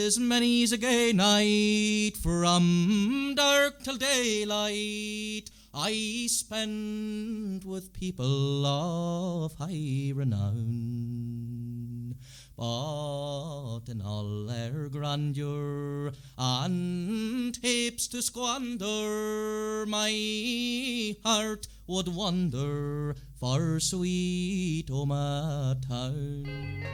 'tis many's a gay night from dark till daylight I spend with people of high renown. But in all their grandeur and heaps to squander, my heart would wander for Sweet Omagh Town.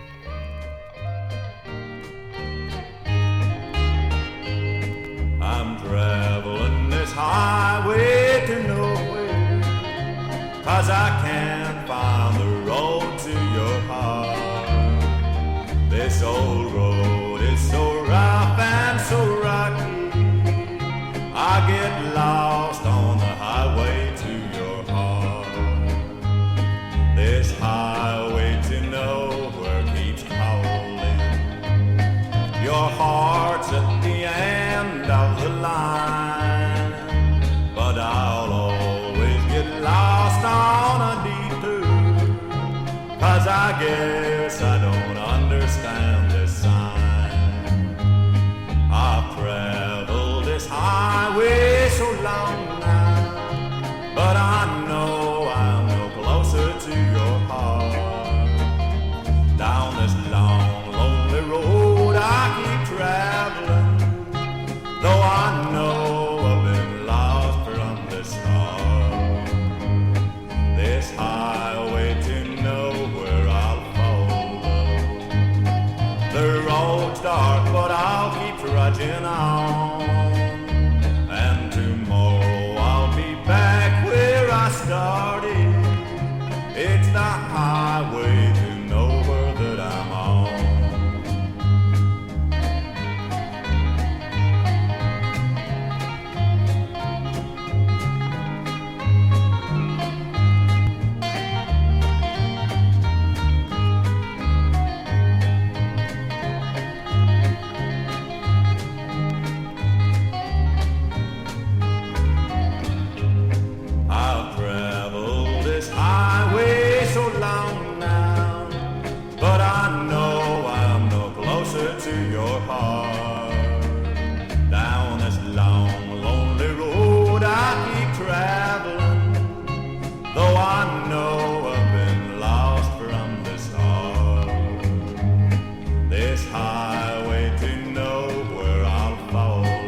I'm traveling this highway to nowhere, 'cause I can't find the road to your heart. This old road is so rough and so rocky, I get lost on the highway to your heart. This highway to nowhere keeps calling. Your heart's at the end of the line, but I'll always get lost on a detour, 'cause I guess I don't understand this sign. I've traveled this highway so long now, but I know I'm no closer to your heart. Down this long, lonely road I keep traveling, though I know I've been lost from the start. This highway to nowhere I'll follow. The road's dark, but I'll keep trudging on, and tomorrow I'll be back where I started. It's the highway to nowhere that I'm on. I've traveled this highway so long now, but I know I'm no closer to your heart. Down this long, lonely road I keep traveling, though I know I've been lost from the start. This highway to nowhere I'll follow.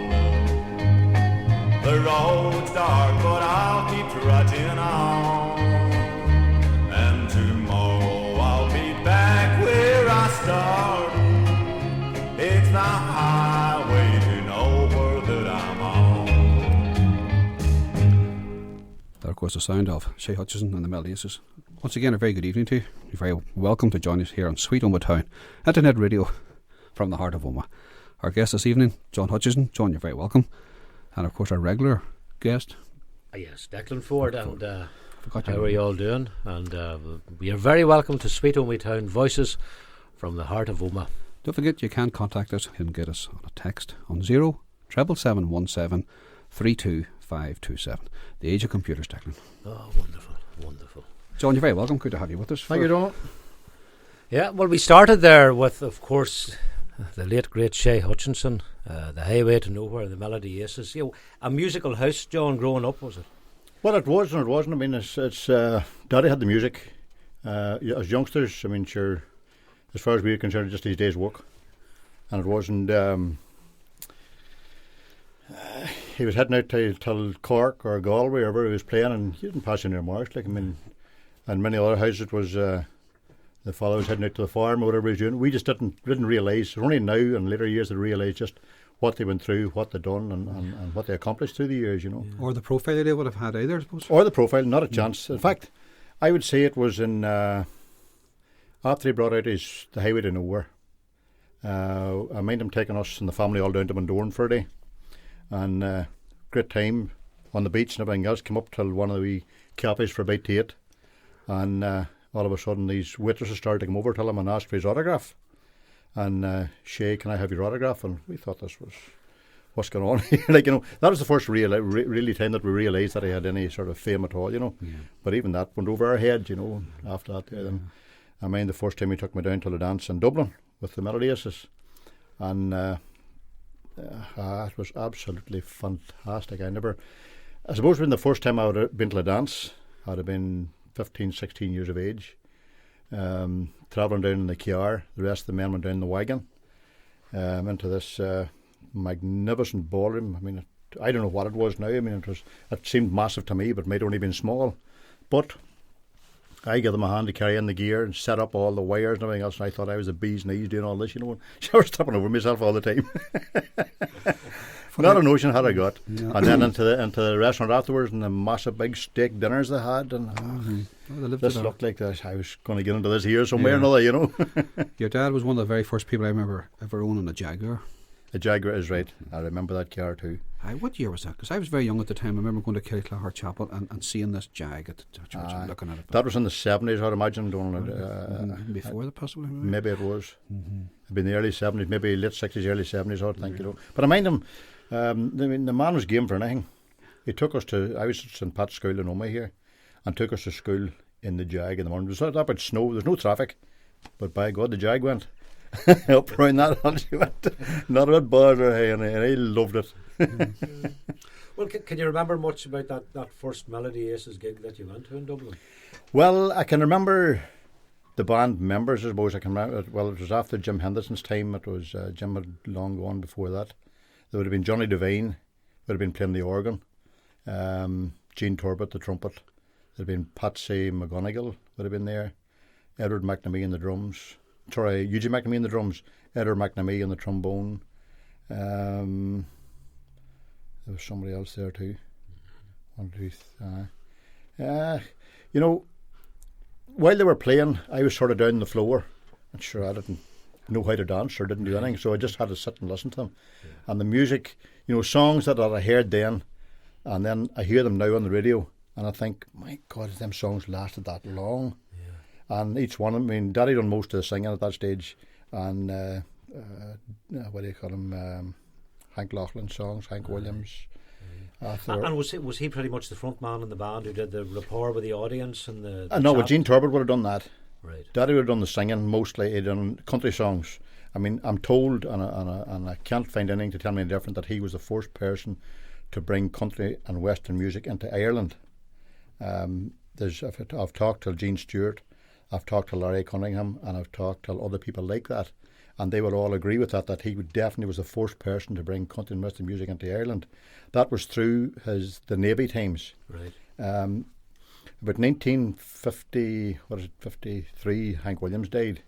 The road's dark, but I'll keep trudging on, and tomorrow I'll be back where I started. It's the highway to nowhere that I'm on. There, of course, the sound of Shay Hutchinson and the Melodies. Once again, a very good evening to you. You're very welcome to join us here on Sweet Omagh Town, Internet Radio from the heart of Omagh. Our guest this evening, John Hutchinson. John, you're very welcome. And of course, our regular guest. Yes, Declan Ford, and Forgot how your are you all doing? And you're very welcome to Sweet Omagh Town, voices from the heart of Omagh. Don't forget, you can contact us and get us on a text on 07717 32527. The age of computers, Declan. Oh, wonderful, wonderful. John, you're very welcome. Good to have you with us. Thank you, Don. Yeah, well, we started there with, of course, the late great Shay Hutchinson, the Highway to Nowhere, the Melody Aces. You know, a musical house, John, growing up, was it? Well, it was and it wasn't. I mean, it's Daddy had the music. As youngsters, I mean, sure, as far as we were concerned, just these days' work. And it wasn't. He was heading out till Cork or Galway or wherever he was playing, and he didn't pass any remarks. Like, I mean, and many other houses, it was the fellow was heading out to the farm or whatever he was doing. We just didn't realise. Only now in later years that realised just what they went through, what they'd done, and what they accomplished through the years, you know. Yeah. Or the profile they would have had either, I suppose. Or the profile, not a chance. In fact, I would say it was in after he brought out the Highway to Nowhere. I mind him taking us and the family all down to Bundoran for a day, and great time on the beach and everything else. Came up till one of the wee cafes for about 8, and all of a sudden these waitresses started to come over to him and ask for his autograph. And Shay, can I have your autograph? And we thought this was, what's going on here? Like, you know, that was the first really time that we realised that he had any sort of fame at all, you know. Yeah. But even that went over our head, you know. After that, I mean, the first time he took me down to the dance in Dublin with the Melody Aces, and It was absolutely fantastic. I suppose when the first time I would have been to a dance, I'd have been 15, 16 years of age, travelling down in the car. The rest of the men went down in the wagon into this magnificent ballroom. I mean, I don't know what it was now. I mean, it seemed massive to me, but it might only been small. But I gave them a hand to carry in the gear and set up all the wires and everything else, and I thought I was a bee's knees doing all this, you know. I was tripping over myself all the time. Not a notion how I got. Yeah. And then into the restaurant afterwards, and the massive big steak dinners they had, and this looked like this. I was going to get into this here somewhere or another, you know. Your dad was one of the very first people I remember ever owning a Jaguar. A Jaguar is right. I remember that car too. What year was that? Because I was very young at the time. I remember going to Killyclogher Chapel and seeing this Jag at the church and looking at it. That was in the 70s, I'd imagine. Before that, possibly? Maybe it was. It'd been the early 70s, maybe late 60s, early 70s, I think, you know. But I mind him, the man was game for anything. He took us to, I was at St Pat's School in Omagh here, and took us to school in the Jag in the morning. It was that about snow, there's no traffic, but by God, the Jag went. Up around that hill she went. Not a bit bothered her, hey, and I loved it. Well, can you remember much about that first Melody Aces gig that you went to in Dublin? Well, I can remember the band members, I suppose. I can remember. Well, it was after Jim Henderson's time. It was Jim had long gone before that. There would have been Johnny Devine, would have been playing the organ. Gene Turbot, the trumpet. There would have been Patsy McGonigal, would have been there. Edward McNamee on the drums. Sorry, Eugene McNamee on the drums. Edward McNamee on the trombone. There was somebody else there too. You know, while they were playing, I was sort of down on the floor, and sure, I didn't know how to dance or didn't do anything, so I just had to sit and listen to them. And the music, you know, songs that I heard then, and then I hear them now on the radio, and I think, my God, them songs lasted that long. And each one, I mean, Daddy done most of the singing at that stage, and what do you call him? Hank Laughlin songs, Hank Williams. And was he pretty much the front man in the band who did the rapport with the audience and the no, well, Gene Turbot would have done that. Right. Daddy would have done the singing mostly. He'd done country songs. I mean, I'm told, and I can't find anything to tell me any different, that he was the first person to bring country and western music into Ireland. I've talked to Gene Stewart, I've talked to Larry Cunningham, and I've talked to other people like that, and they would all agree with that he definitely was the first person to bring country and western music into Ireland. That was through the Navy times. Right. About 1953, Hank Williams died.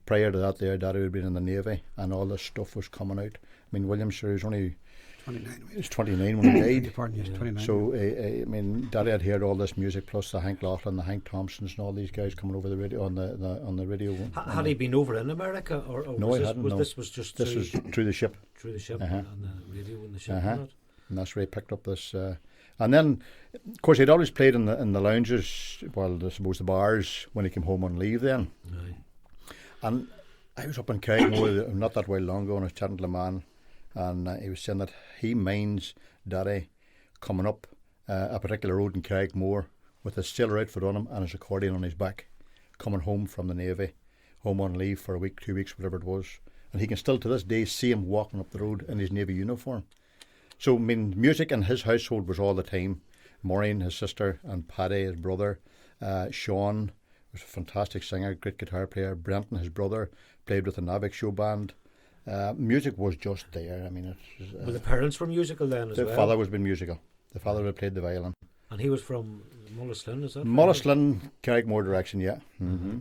Prior to that, Daddy had been in the Navy, and all this stuff was coming out. I mean, Williams, sure, he was only 29. He was 29 when he died. Pardon, yes, 29. So, I mean, Daddy had heard all this music, plus the Hank Laughlin, the Hank Thompsons, and all these guys coming over the radio on the radio. Had he been over in America, or no, he hadn't. No. This was just this was through the ship. Through the ship, on the radio in the ship. And that's where he picked up this. And then, of course, he'd always played in the lounges, well, I suppose the bars, when he came home on leave then. Right. And I was up in Carrickmore not that while long ago, and I was chatting to a man, and he was saying that he minds Daddy coming up a particular road in Carrickmore with his sailor outfit on him and his accordion on his back, coming home from the Navy, home on leave for a week, 2 weeks, whatever it was. And he can still to this day see him walking up the road in his Navy uniform. So, I mean, music in his household was all the time. Maureen, his sister, and Paddy, his brother. Sean was a fantastic singer, great guitar player. Brenton, his brother, played with the Navik show band. Music was just there. I mean, well, the parents were musical then as well. The father was been musical. The father had played the violin. And he was from Mullislin, is that? Mullislin, Carrickmore direction, yeah. Mm-hmm.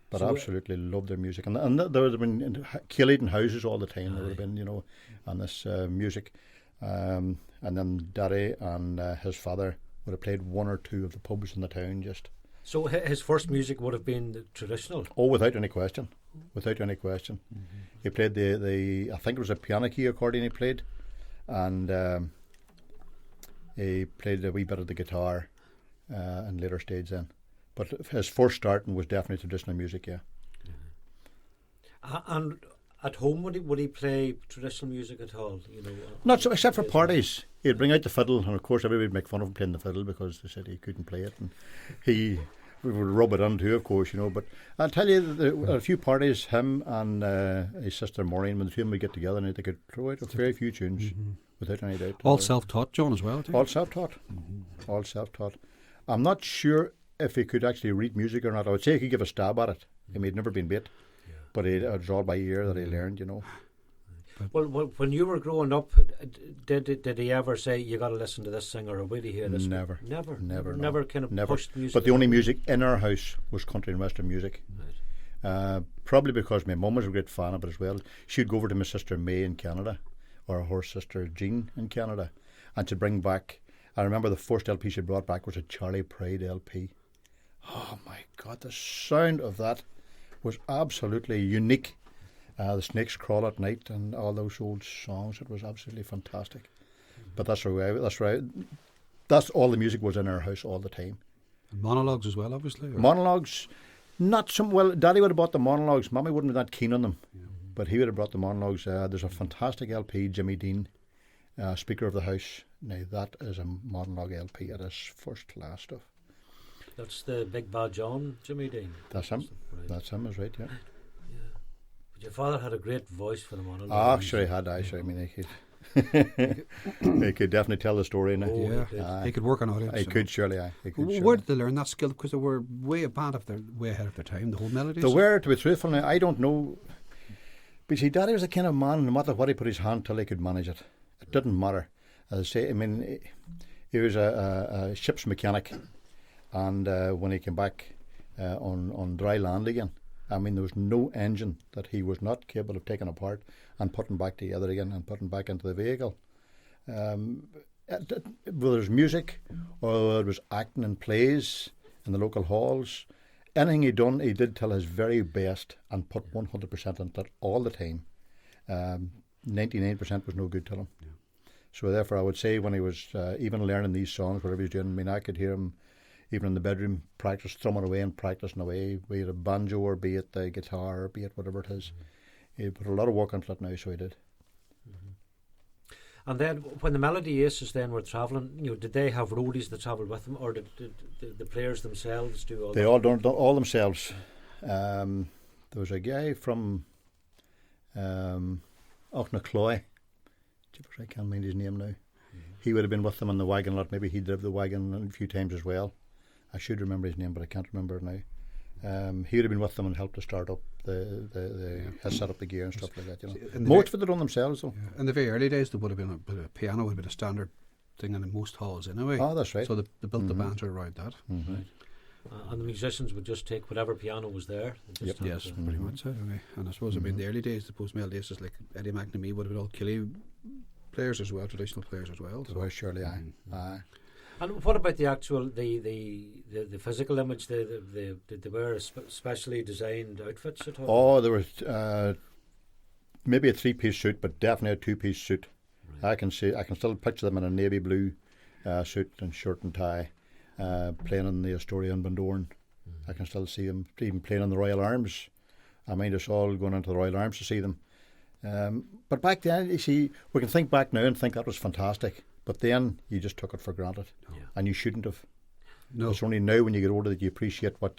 But so absolutely loved their music. And there would have been Keeling houses all the time. There would have been, you know, on this music. And then Daddy and his father would have played one or two of the pubs in the town just. So his first music would have been the traditional? Oh, without any question. Without any question. Mm-hmm. He played the I think it was a piano key accordion he played. And he played a wee bit of the guitar in later stage then. But his first starting was definitely traditional music, yeah. Mm-hmm. And at home, would he play traditional music at all? You know, not so, except for parties. He'd bring out the fiddle, and of course everybody would make fun of him playing the fiddle because they said he couldn't play it. And he we would rub it on too, of course, you know. But I'll tell you, a few parties, him and his sister Maureen, when the two of them would get together, and they could throw out a very few tunes without any doubt. All self-taught, John, as well, I think. All self-taught. All self-taught. I'm not sure if he could actually read music or not. I would say he could give a stab at it. I mean, he'd never been bit, but it was all by ear that he learned, you know. Well, when you were growing up, did he ever say, you got to listen to this singer, or will you hear this? Never. Never kind of Never. pushed music. But the only music in our house was country and western music. Right. Probably because my mum was a great fan of it as well. She'd go over to my sister May in Canada, or her sister Jean in Canada, and to bring back, I remember the first LP she brought back was a Charlie Pride LP. Oh my God, the sound of that was absolutely unique. The Snakes Crawl at Night and all those old songs, it was absolutely fantastic. But that's all the music was in our house all the time. And monologues as well, obviously. Or? Monologues, not some. Well, Daddy would have bought the monologues. Mommy wouldn't be that keen on them, but he would have brought the monologues. There's a fantastic LP, Jimmy Dean, Speaker of the House. Now that is a monologue LP. It is first class stuff. That's the Big Bad John, Jimmy Dean. That's him. Right. That's him. Is right. Yeah. But your father had a great voice for the monologue. Ah, sure he had. I mean, he could definitely tell the story now. He could work on audience. He could surely. Where did they learn that skill? Because they were way ahead of their time. The whole melodies. They were, to be truthful, now I don't know. But see, Daddy was the kind of man. No matter what he put his hand till, he could manage it. It didn't matter. As I say, I mean, he was a ship's mechanic, and when he came back on dry land again, I mean, there was no engine that he was not capable of taking apart and putting back together again and putting back into the vehicle. Whether it was music or it was acting in plays in the local halls, anything he did till his very best and put 100% into it all the time. 99% was no good to him. Yeah. So therefore, I would say when he was even learning these songs, whatever he was doing, I mean, I could hear him even in the bedroom practice, thrumming away and practicing away, be it a banjo or be it the guitar or be it whatever it is. He put a lot of work into it now, so he did. And then when the Melody Aces then were travelling, did they have roadies that travelled with them, or did the players themselves do all that? They all done all themselves. There was a guy from Ochnacloy. I can't mind his name now. He would have been with them on the wagon lot. Maybe he drove the wagon a few times as well. I should remember his name, but I can't remember it now. He would have been with them and helped to start up set up the gear and stuff like that. Most of it done themselves, though. Yeah. In the very early days, there would have been a piano would have been a standard thing in most halls anyway. Oh, that's right. So they built the banter around that. Mm-hmm. Right. And the musicians would just take whatever piano was there. Yes, pretty much so. Okay. And I suppose in the early days, the post-Melody Aces like Eddie McNamee would have been all Killy players as well, traditional players as well. So surely, aye. And what about the actual the physical image? Did they wear specially designed outfits at all? Oh, there was maybe a 3-piece suit, but definitely a 2-piece suit. Right. I can still picture them in a navy blue suit and shirt and tie, playing in the Astoria and Bundoran. I can still see them even playing in the Royal Arms. I mind us all going into the Royal Arms to see them. But back then, you see, we can think back now and think that was fantastic. But then you just took it for granted, and you shouldn't have. No. It's only now when you get older that you appreciate what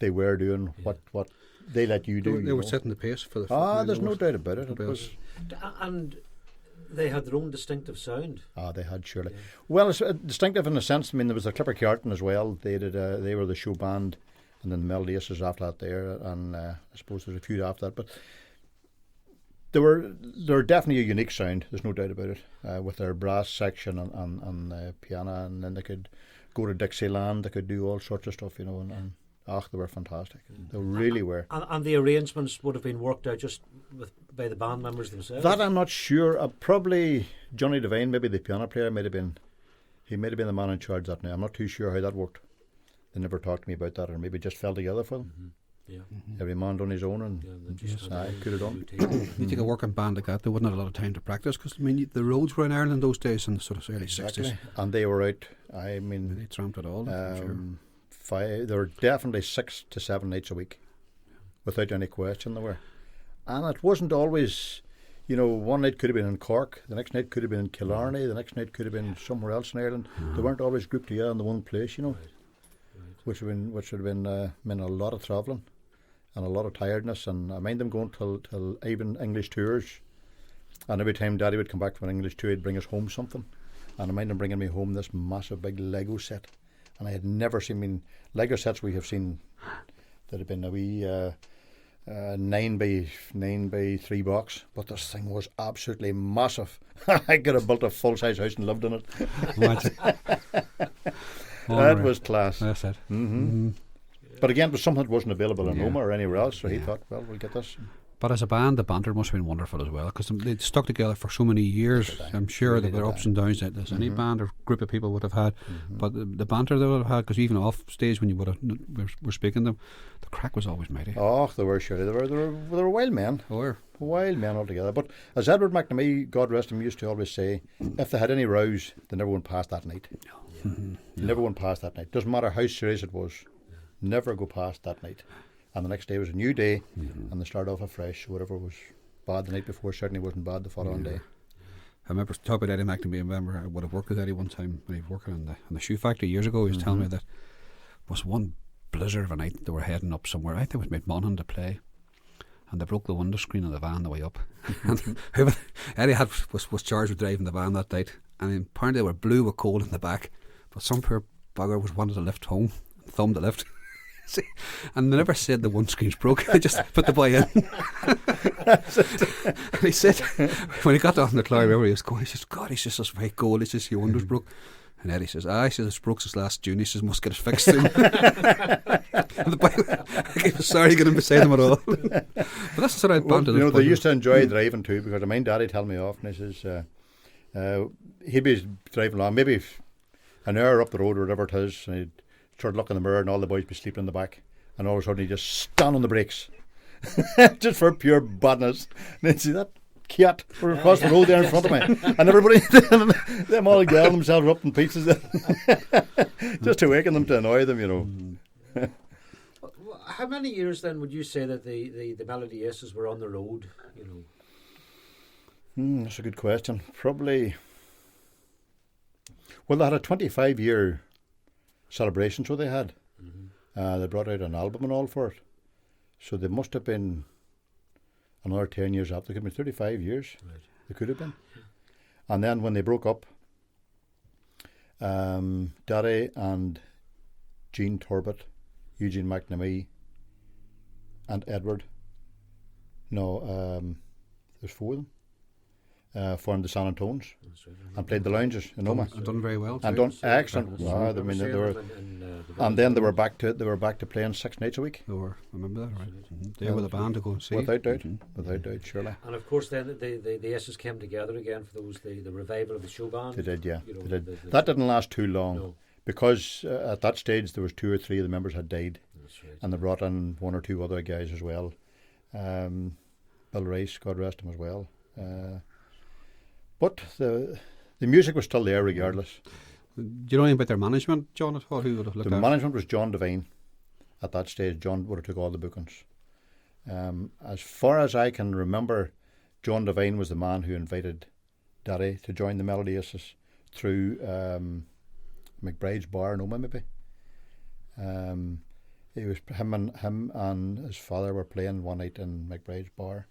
they were doing, what they let you do. They were setting the pace for the. There's no doubt about it. And they had their own distinctive sound. They had surely. Yeah. Well, it's distinctive in a sense. I mean, there was the Clipper Carton as well. They did. They were the show band, and then the Melody Aces after that there, and I suppose there's a few after that, but. They were definitely a unique sound. There's no doubt about it. With their brass section and the piano, and then they could go to Dixieland. They could do all sorts of stuff, and they were fantastic. They really were. And the arrangements would have been worked out just by the band members themselves. That I'm not sure. Probably Johnny Devine, maybe the piano player, might have been the man in charge of that. Now I'm not too sure how that worked. They never talked to me about that, or maybe just fell together for them. Mm-hmm. Yeah. Every man done his own, and could have done. You think a working band like that, they wouldn't have a lot of time to practice, because I mean the roads were in Ireland those days in the sort of early 60s, and they were out. I mean, they tramped it all. There were definitely 6 to 7 nights a week, without any question. There were, and it wasn't always. One night could have been in Cork, the next night could have been in Killarney, the next night could have been somewhere else in Ireland. They weren't always grouped together in the one place, Right. which would have been meant a lot of travelling and a lot of tiredness. And I mind them going till even English tours. And every time Daddy would come back from an English tour, he'd bring us home something. And I mind him bringing me home this massive big Lego set. And I had never seen, Lego sets we have seen that had been a wee 9 by 3 box, but this thing was absolutely massive. I could have built a full size house and lived in it. That was class. That's it. But again, it was something that wasn't available in Roma or anywhere else, so he thought, well, we'll get this. But as a band, the banter must have been wonderful as well, because they stuck together for so many years. I'm sure there were ups and downs that any band or group of people would have had. But the banter they would have had, because even off stage when you would have were speaking to them, the crack was always mighty. Oh, they were sure. They were wild men. They were. Wild men altogether. But as Edward McNamee, God rest him, used to always say, if they had any rows, they never went past that night. They never went past that night. Doesn't matter how serious it was. Never go past that night. And the next day was a new day, and they started off afresh. Whatever was bad the night before certainly wasn't bad the following day. I remember talking about Eddie McNamee. I remember I would have worked with Eddie one time when he was working in the shoe factory years ago. He was telling me that was one blizzard of a night they were heading up somewhere. I think it was made Monaghan to play, and they broke the window screen of the van the way up. And Eddie was charged with driving the van that night, and apparently they were blue with cold in the back, but some poor bugger was wanted to lift home, thumbed the lift. And they never said the one screen's broke. They just put the boy in. And he said when he got down the Clyde River, he was going, he says, God, he's just this very cold. He says, your window's broke. And Eddie says, he says, it's broke since last June. He says, must get it fixed soon. And the boy, he was sorry to get him beside him at all. But that's the sort of band. They used to enjoy driving too, because I mind Daddy tell me off, and he says he'd be driving along, maybe an hour up the road or whatever it is, and he'd start looking in the mirror and all the boys be sleeping in the back, and all of a sudden he just stand on the brakes just for pure badness, and then see that cat across the road there in front of me, and everybody them all gathering themselves up in pieces just to waken them, to annoy them, you know. How many years then would you say that the Melody Aces were on the road, you know? That's a good question. Probably, well, they had a 25-year celebration, so they had. They brought out an album and all for it. So they must have been another 10 years after. They could have been 35 years. Right. They could have been. And then when they broke up, Daddy and Jean Turbot, Eugene McNamee, and Edward, there's 4 of them, formed the San Antones and played the lounges in Omagh. And done very well. And done excellent. And then they were back to playing 6 nights a week. They were. I remember that, right? They were the band to go and see. Without doubt, without doubt, surely. And of course, then the Aces came together again for the revival of the show band. They did, yeah. They did. That didn't last too long, because at that stage there was 2 or 3 of the members had died. That's right. And they brought in 1 or 2 other guys as well. Bill Rice, God rest him, as well. But the music was still there regardless. Do you know anything about their management, John, at all? Who would have looked The at management was John Devine. At that stage, John would have took all the bookings. As far as I can remember, John Devine was the man who invited Daddy to join the Melody Aces through McBride's bar in Omagh, maybe. It was him and his father were playing one night in McBride's bar.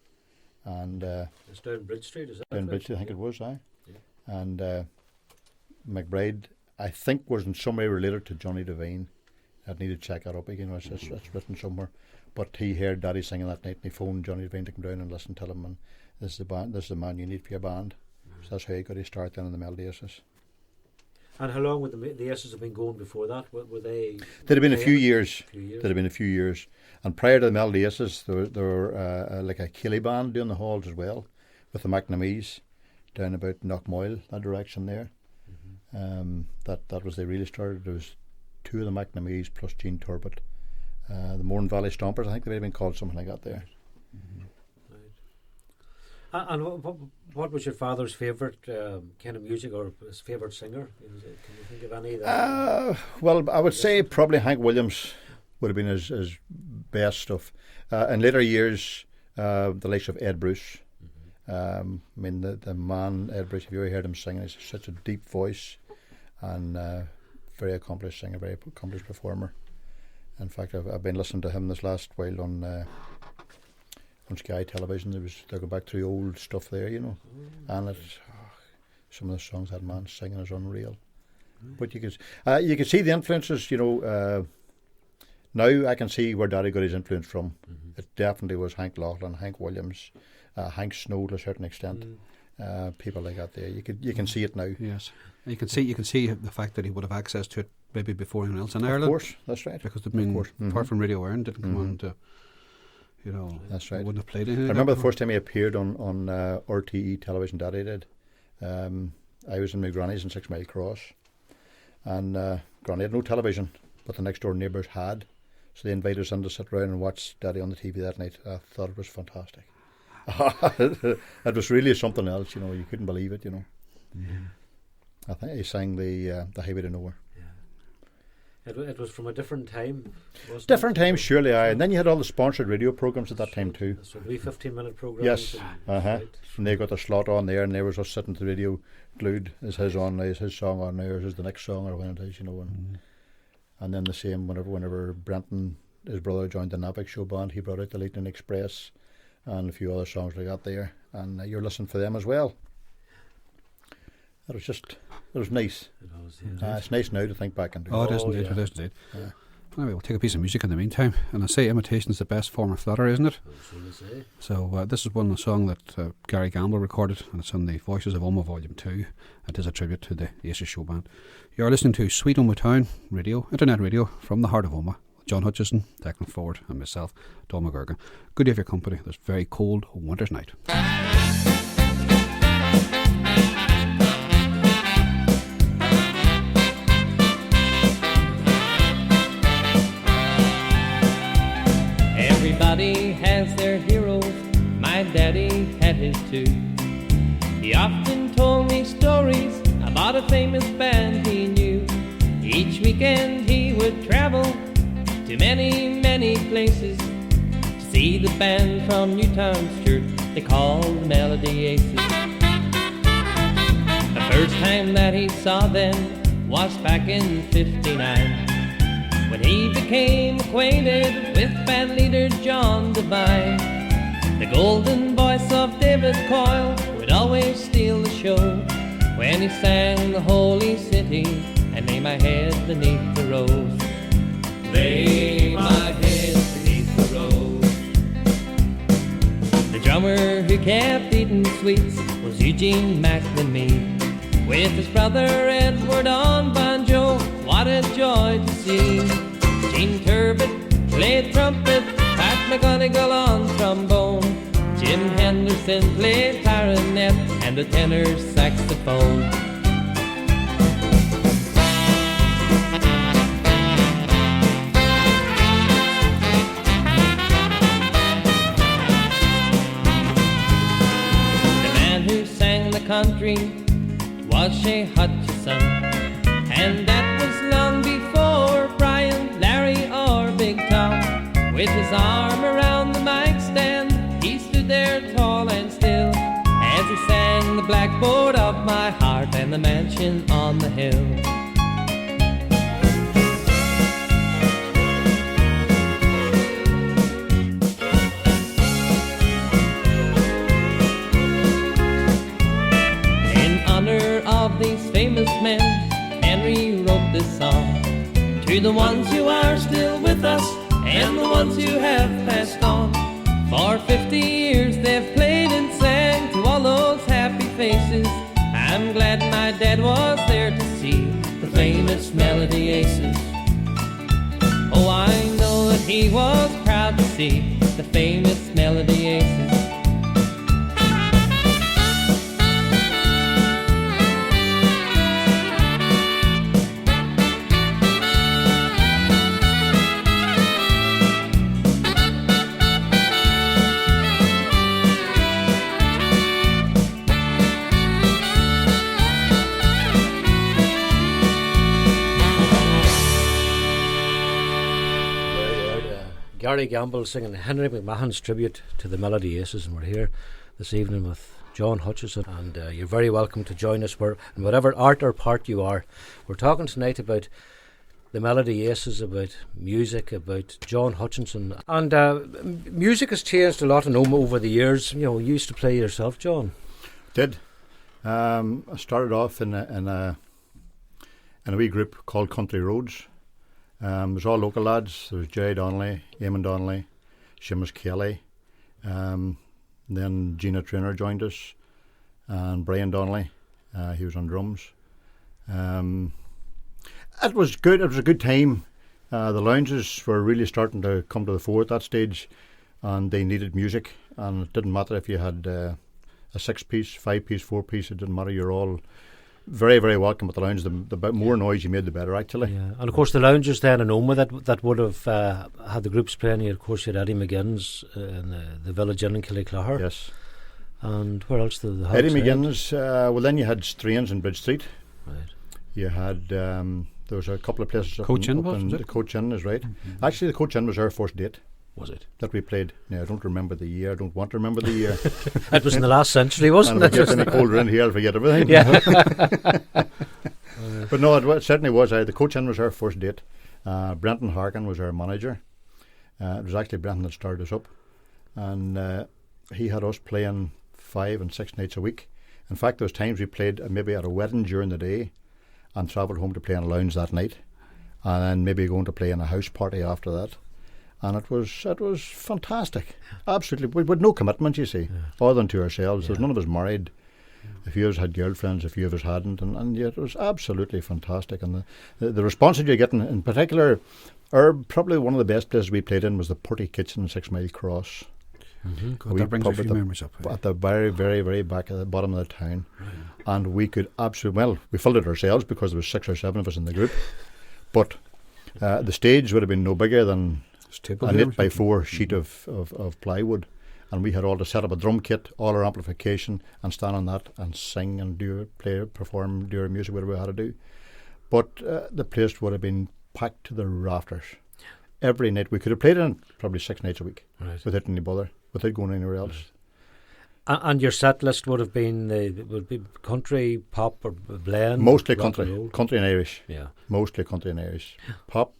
And it's down Bridge Street, is it? Down Bridge Street, I think it was, aye. Yeah. And McBride, I think, was in some way related to Johnny Devine. I'd need to check that up again. It's written somewhere. But he heard Daddy singing that night, and he phoned Johnny Devine to come down and listen to him. And this is the man you need for your band. So that's how he got his start then in the Melody Aces. And how long would the Aces have been going before that? Were they? There'd have been a few years. There'd have been a few years. And prior to the Melody Aces, there were like a Killy band doing the halls as well, with the McNamees down about Knockmoyle, that direction there. That was they really started. There was 2 of the McNamees plus Jean Turbot. The Mourne Valley Stompers, I think they may have been called something like that there. Right. And what was your father's favourite kind of music, or his favourite singer? Can you think of any? Well, I would say probably Hank Williams would have been his best stuff. In later years, the likes of Ed Bruce. I mean, the man, Ed Bruce, have you ever heard him sing? He's such a deep voice and very accomplished singer, very accomplished performer. In fact, I've been listening to him this last while on Sky Television. They're going back through old stuff there, you know, and some of the songs that man singing is unreal. But you could see the influences, you know. Now I can see where Daddy got his influence from. It definitely was Hank Laughlin, Hank Williams, Hank Snow to a certain extent. People like that there. You can see it now. Yes, and you can see the fact that he would have access to it maybe before anyone else in Ireland. Of course, that's right. Because apart from Radio Ireland, didn't come on to, you know, that's right. Wouldn't have played anything. I remember the first time he appeared on RTE television. Daddy did. I was in my granny's in 6 Mile Cross, and Granny had no television, but the next door neighbours had. So they invited us in to sit around and watch Daddy on the TV that night. I thought it was fantastic. It was really something else, you know. You couldn't believe it, you know. I think he sang the Highway to Nowhere. It was from a different time, wasn't Different time, surely, aye. And then you had all the sponsored radio programmes at that time too. So we 15-minute programs. Yes, Right. And they got the slot on there, and there was us sitting to the radio, glued. Is his on? Is his song on there? Is the next song or when it is? You know, and then the same whenever Brenton, his brother, joined the Navic show band, he brought out the Lightning Express and a few other songs like that there, and you're listening for them as well. It was nice. It was, yeah. It's nice now to think back and do. Oh, it is indeed. yeah. It is indeed. Yeah. Anyway, we'll take a piece of music in the meantime, and I say imitation's the best form of flattery, isn't it? Say. So this is one song that Gary Gamble recorded, and it's on the Voices of Omagh Volume 2. It is a tribute to the Aces Show Band. You're listening to Sweet Omagh Town Radio, internet radio from the heart of Omagh. John Hutchinson, Declan Ford, and myself, Tom McGurgan. Good to have your company this very cold winter's night. Everybody has their heroes, my daddy had his too. He often told me stories about a famous band he knew. Each weekend he would travel to many, many places to see the band from Newtown's church they called the Melody Aces. The first time that he saw them was back in '59, when he became acquainted with band leader John Devine. The golden voice of David Coyle would always steal the show when he sang the Holy City and Lay My Head Beneath the Rose. Lay my head beneath the rose. The drummer who kept eating sweets was Eugene McNamee, with his brother Edward on banjo. What a joy to see. Gene Turbot played trumpet, Pat McGonigal on trombone, Jim Henderson played clarinet and the tenor saxophone. The man who sang the country was Shea Hutchinson, and that was long before Brian, Larry or Big Tom. With his arm around the mic stand, he stood there tall and still as he sang the blackboard of my heart and the mansion on the hill. In honor of these famous men, Henry wrote this song to the ones who are still with us and the ones who have passed on. For 50 years they've played and sang to all those happy faces. I'm glad my dad was there to see the famous Melody Aces. Oh, I know that he was proud to see the famous Melody Aces. Gary Gamble singing Henry McMahon's tribute to the Melody Aces, and we're here this evening with John Hutchinson, and you're very welcome to join us in whatever art or part you are. We're talking tonight about the Melody Aces, about music, about John Hutchinson. And music has changed a lot in Omagh over the years. You used to play yourself, John. Did. I started off in a wee group called Country Roads. It was all local lads. There was Jerry Donnelly, Eamon Donnelly, Seamus Kelly. Then Gina Trainer joined us, and Brian Donnelly. He was on drums. It was good. It was a good time. The lounges were really starting to come to the fore at that stage, and they needed music. And it didn't matter if you had a 6-piece, 5-piece, 4-piece. It didn't matter. You're all very, very welcome at the lounge. The more noise you made, the better, actually. Yeah, and of course the lounges then in Omagh that would have had the groups playing. Of course, you had Eddie McGinn's in the Village Inn in Killyclogher. Yes. And where else did the house? Eddie McGinn's. Well, then you had Strains in Bridge Street. Right. You had there was a couple of places. Coach Inn, was the it? Coach Inn is right. Actually, the Coach Inn was our first date. Was it? That we played. Now, I don't remember the year. I don't want to remember the year. It was in the last century, wasn't And it? if it gets any colder in here, I'll forget everything. Yeah. But no, it certainly was. The Coach Inn was our first date. Brenton Harkin was our manager. It was actually Brenton that started us up. And he had us playing 5 and 6 nights a week. In fact, there was times we played maybe at a wedding during the day and travelled home to play in a lounge that night. And then maybe going to play in a house party after that. And it was fantastic. Absolutely. With no commitment, you see, other than to ourselves. There's none of us married. A few of us had girlfriends, a few of us hadn't. And yet it was absolutely fantastic. And the response that you're getting, in particular, probably one of the best places we played in was the Purty Kitchen in 6 Mile Cross. God, that brings a few memories up. At the very, very, very back at the bottom of the town. And we could absolutely, we filled it ourselves because there was 6 or 7 of us in the group. But the stage would have been no bigger than an 8x4 sheet of plywood, and we had all to set up a drum kit, all our amplification, and stand on that and sing and perform, do our music, whatever we had to do. But the place would have been packed to the rafters. Every night we could have played in probably 6 nights a week without any bother, without going anywhere else. And your set list would have been would be country, pop, or blend? Mostly country and Irish. Yeah, mostly country and Irish. Pop.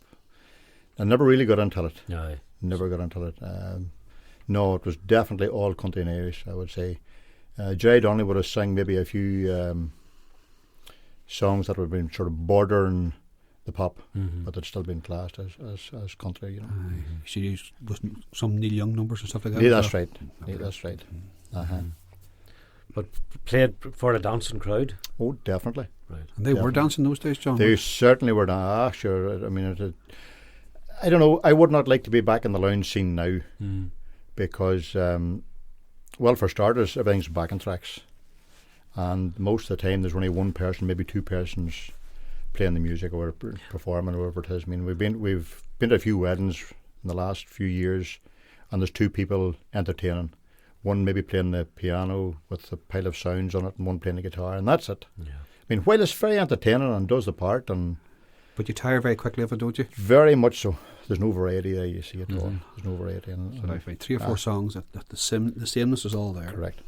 I never really got into it. No. Never got into it. No, it was definitely all country and Irish, I would say. Jerry Donnelly would have sang maybe a few songs that would have been sort of bordering the pop, but they'd still been classed as country, you know. She used some Neil Young numbers and stuff like that. Yeah, that's right. Yeah, that's right. But played for a dancing crowd? Oh, definitely. Right. And they were dancing those days, John? They certainly were. Sure. I mean, I don't know. I would not like to be back in the lounge scene now because, well, for starters, everything's backing tracks. And most of the time, there's only one person, maybe 2 persons playing the music or performing or whatever it is. I mean, we've been to a few weddings in the last few years, and there's 2 people entertaining. One maybe playing the piano with a pile of sounds on it, and one playing the guitar, and that's it. Yeah. I mean, while it's very entertaining and does the part, but you tire very quickly of it, don't you? Very much so. There's no variety there, you see at all. There's no variety. So I find 3 or 4 songs that the sameness is all there. Correct.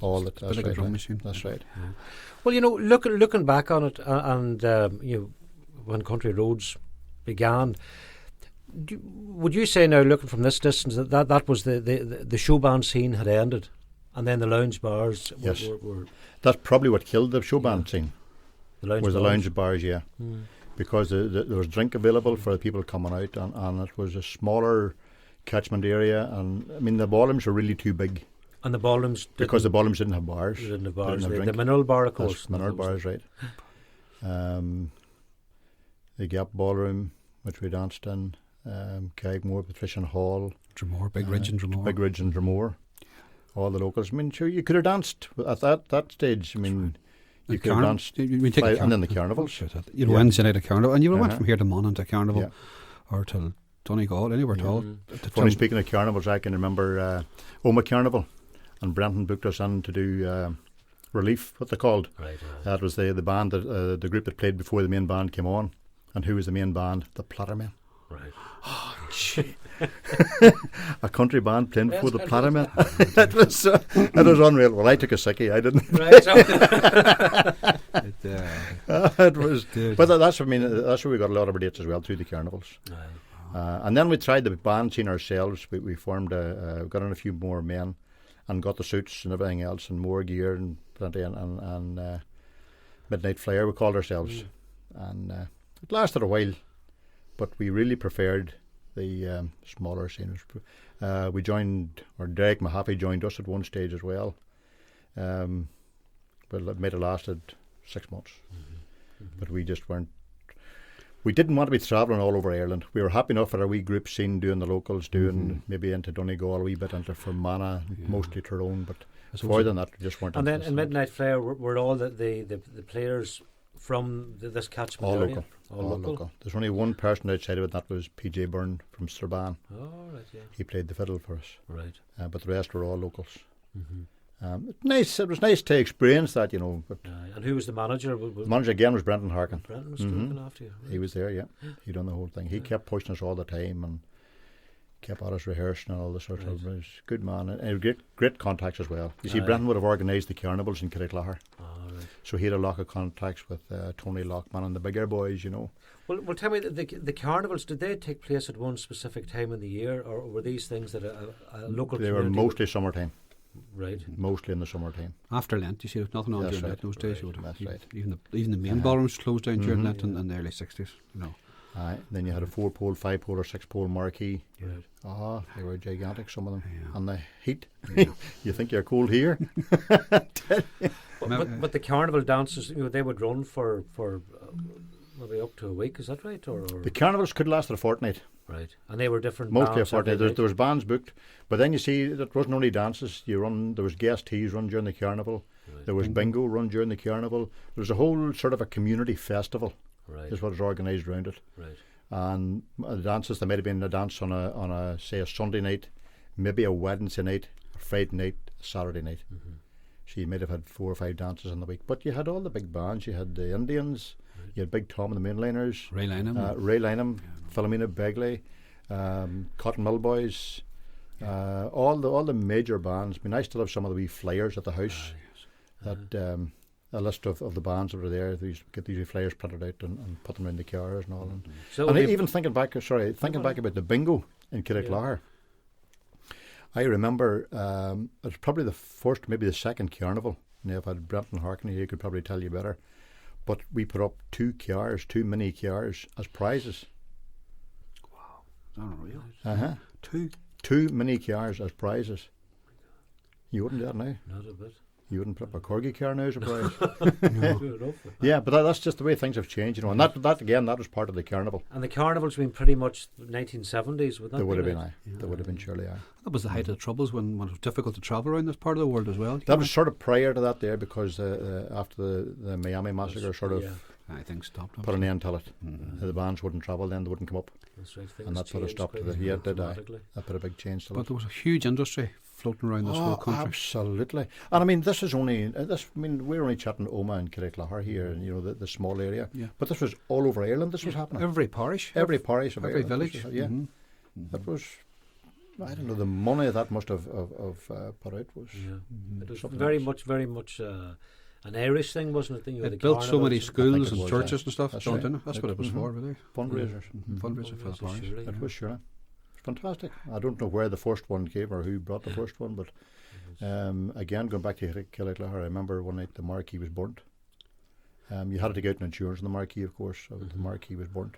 All that. That's like right. A drum machine. That's right. Yeah. Well, you know, looking back on it, and you know, when Country Roads began, would you say now, looking from this distance, that was the show band scene had ended, and then the lounge bars were that's probably what killed the show band scene. The lounge bars, yeah. Because there was drink available for the people coming out, and it was a smaller catchment area, and I mean the ballrooms were really too big. And the ballrooms because the ballrooms didn't have bars. They didn't have bars. The mineral bar, of course. Mineral bars, right. The Gap Ballroom, which we danced in, Carrickmore, Patrician Hall, Dromore, Big Ridge and Dromore. Big Ridge and Dromore. All the locals. I mean, sure, you could have danced at that stage. I mean, you could have danced. And then the carnivals. You know, Wednesday night at Carnival, and you went from here to Monaghan to Carnival, or till Donegal, anywhere at all. Funny, speaking of carnivals, I can remember Omagh Carnival, and Brenton booked us in to do Relief, what they called. Right. That was the band, the group that played before the main band came on. And who was the main band? The Plattermen. Right. A country band playing Yes, before the country Platinum. It was unreal. Well, I took a sickie. I didn't. Right. So, It was. But that's that's where we got a lot of our dates as well, through the carnivals. And then we tried the band scene ourselves. We formed got in a few more men, and got the suits and everything else, and more gear and plenty, and Midnight Flyer we called ourselves, and it lasted a while, but we really preferred the smaller scene. We joined, or Derek Mahaffey joined us at one stage as well. Well, it might have lasted 6 months, but we just weren't. We didn't want to be travelling all over Ireland. We were happy enough for our wee group scene, doing the locals, doing maybe into Donegal a wee bit, into Fermanagh, mostly Tyrone, but more than that, we just weren't. and then in interested. Midnight Flare were all the players from this catchment All area? local. All local. There's only one person outside of it, that was PJ Byrne from Strabane. Oh, right, yeah. He played the fiddle for us. Right. But the rest were all locals. Nice. It was nice to experience that, But And who was the manager? the manager again was Brendan Harkin. Brendan was looking after you. He was there, yeah. He done the whole thing. He kept pushing us all the time and kept at us rehearsing and all this sort of. He was a good man, and great contacts as well. You see, Brendan would have organised the carnivals in Killyclogher. Right. So he had a lot of contacts with Tony Lockman and the bigger boys, Well, tell me, the carnivals, did they take place at one specific time in the year, or were these things that a local They were community mostly summertime. Right. Mostly in the summertime. After Lent, you see, there's nothing on That's during right. those days. That's right. Even the main ballrooms closed down during Lent in the early 60s. Then you had a 4-pole, 5-pole or 6-pole marquee. Right. They were gigantic, some of them. Yeah. And the heat. You think you're cold here? But the carnival dances, they would run for maybe up to a week. Is that right? Or The carnivals could last a fortnight. right, and they were different. Mostly a bands fortnight. every There was bands booked. But then you see, it wasn't only dances. There was guest teas run during the carnival. Right. There was bingo run during the carnival. There was a whole sort of a community festival. Right. Is what was organised around it. Right. And the dances, there might have been a dance on a say a Sunday night, maybe a Wednesday night, a Friday night, a Saturday night. So you might have had 4 or 5 dances in the week. But you had all the big bands. You had the Indians. You had Big Tom and the Mainliners. Ray Lynham. Ray Lynham, Philomena Begley, Cotton Mill Boys, all the major bands. I mean, I still have some of the wee flyers at the house. That a list of the bands that were there. They used to get these flyers printed out and put them in the cars and all. And even thinking back about the bingo in Killyclogher, I remember it was probably the first, maybe the second carnival. Now, if I had Brenton Harkin here, he could probably tell you better. But we put up 2 mini cars as prizes. Wow. Is that unreal? 2 mini cars as prizes. You wouldn't do that now. Not a bit. You wouldn't put up a corgi car now as a prize. Good enough. Yeah, but that's just the way things have changed, And that again, that was part of the carnival. And the carnival's been pretty much 1970s, would that There would have be been, right? There would have been surely, aye. That was the height of the troubles when it was difficult to travel around this part of the world as well. That was sort of prior to that there, because after the Miami massacre sort of I think stopped. put an end to it. The bands wouldn't travel then, they wouldn't come up. That's right. And that sort of stopped it. Yeah, it did. That put a big change to But it. there was a huge industry floating around this whole country. Absolutely. And I mean, this is only, we're only chatting Omagh and Killyclogher here, and the small area. Yeah. But this was all over Ireland, this was happening. Every parish. Every parish of every Ireland. village. That was, I don't know, the money that must have put out was. It was something very else. much an Irish thing, wasn't it? It built so many I schools think it and was, churches and stuff. that's John, right. didn't it? That's what it was for, really. Fundraisers. Fundraiser for the parish. It was sure. It's fantastic. I don't know where the first one came or who brought the first one, but again, going back to Killyclogher, I remember one night the marquee was burnt. You had to take out an insurance on the marquee, of course, so the marquee was burnt.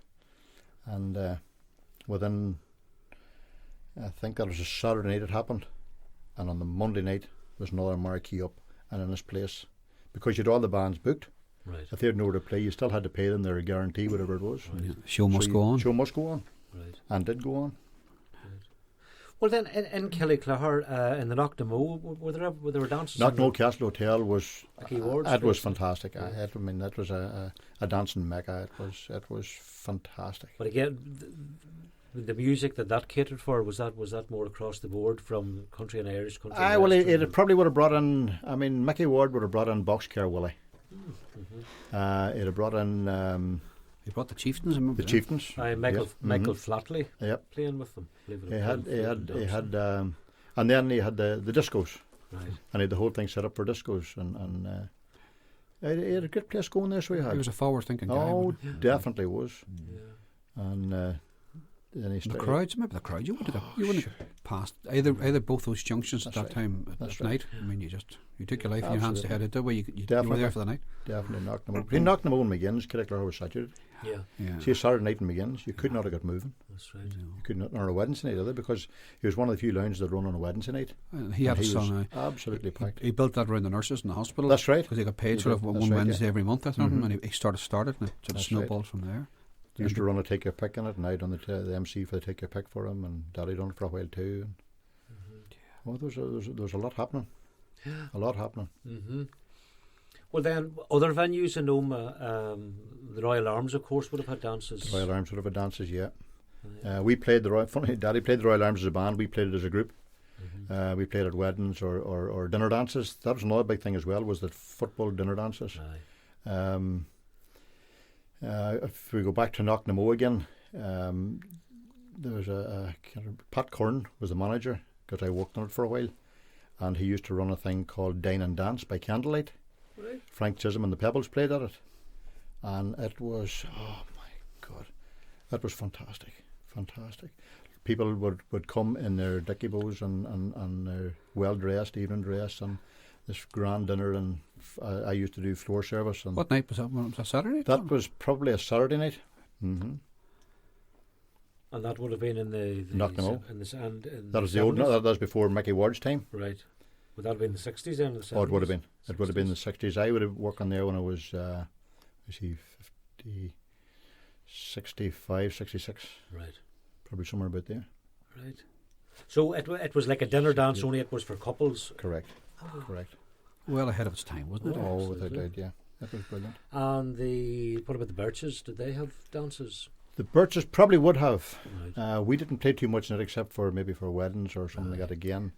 And within, I think that was a Saturday night it happened, and on the Monday night there was another marquee up and in this place, because you'd all the bands booked. Right. If they had nowhere to play, you still had to pay them their guarantee, whatever it was. Yeah. Show must go on. Show must go on. Right. And did go on. Well, then in Killyclogher, in the Knocknamo, were there dances? Knocknamo Castle Hotel was It was fantastic. That was a dancing mecca. It was fantastic. But again, the music that catered for, was that more across the board from country and Irish country? Well, it probably would have brought in. I mean, Mickey Ward would have brought in Boxcar Willie. It had brought in He brought the chieftains. I remember The chieftains. Michael Mhm. Flatley Yep. playing with them. believe it He or had, not, he had, for he the had, Dubs. and then he had the discos, Right. and he had the whole thing set up for discos, and he had a good place going there. So he He had. was a forward-thinking guy. Oh, wasn't he? definitely was. Yeah. And then he And the started. crowds, remember the crowd? You wouldn't have passed either both those junctions at That's that right. time That's at right. night. I mean, you took your life in your hands to Absolutely. head it that way. You were Definitely. there for the night. Definitely knocked him out. He knocked him out in McGinn's. Killyclogher was saturated. Yeah, Yeah. See, a Saturday night in McGinn's, you could not have got moving. that's right. You could not, or a Wednesday night either, because he was one of the few lounges that run on a Wednesday night. And he had And a son. was absolutely packed. He built that around the nurses in the hospital. That's right. Because he got paid He sort of did. one That's right, Wednesday yeah. every month or something, Mhm. and he started and it sort of That's snowballed from there. He used to run a take your pick in it, and I done the MC for the take your pick for him, and Daddy done it for a while too. And well, there was a lot happening. A lot happening. Mm-hmm. Well, then, other venues in Omagh, the Royal Arms, of course, would have had dances. The Royal Arms would have had dances, yeah. We played the Royal. Funny, Daddy played the Royal Arms as a band. We played it as a group. We played at weddings or dinner dances. That was another big thing as well. Was that football dinner dances? Aye. If we go back to Knocknamo again, there was Pat Curran was the manager because I worked on it for a while, and he used to run a thing called Dine and Dance by candlelight. Right. Frank Chisholm and the Pebbles played at it, and it was, oh my God, that was fantastic. People would come in their dicky bows and their well dressed, evening dress, and this grand dinner, and I used to do floor service. And What night was that? Was that Saturday? that was probably a Saturday night. Mm-hmm. And that would have been in the Knocknamo. in That was the old. 70s? That was before Mickey Ward's time. Right. Would that have been the 60s then? Or the 70s? Oh, it would have been. It would have been the 60s. I would have worked on there when I was, 65, 66. Right. Probably somewhere about there. Right. So it was like a dinner dance, only it was for couples. Correct. Correct. Well ahead of its time, wasn't it? Oh, without doubt, yeah. That was brilliant. And what about the Birches? Did they have dances? The Birches probably would have. Right. We didn't play too much in it except for maybe for weddings or something like that again.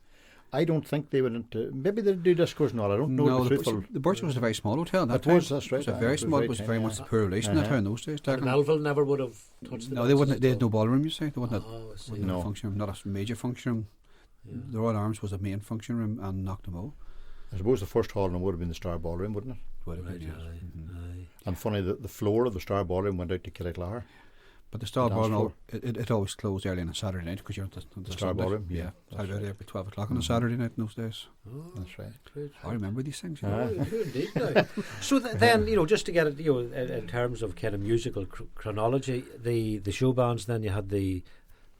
I don't think they would. Maybe they'd do discos and all. I don't know. No, the truthful. the Birch was a very small hotel at that It time. was, that's right. It was a It very was small. very It was tiny, very yeah. much the poor relation in that Uh-huh. town in those days. And Melville never would have touched the No, they dances wouldn't. They had at all? no ballroom. You say they wouldn't. Oh, I see. Wasn't No. a function, not a major function room. Yeah. The Royal Arms was a main function room and Knocknamo. I suppose the first hall would have been the Star Ballroom, wouldn't it? Would have Right, been, yes. aye, Mhm. aye. And funny, the floor of the Star Ballroom went out to Killyclogher. But the Star The dance Ballroom, it always closed early on a Saturday night because you're at the Star Sunday. Ballroom, yeah, Yeah, that's Saturday right. about 12 o'clock on a Mhm. Saturday night in those days. Oh, That's right. great. I remember these things. You Ah. know. Oh, you do indeed now. So then, just to get it, in terms of kind of musical chronology, the show bands. Then you had the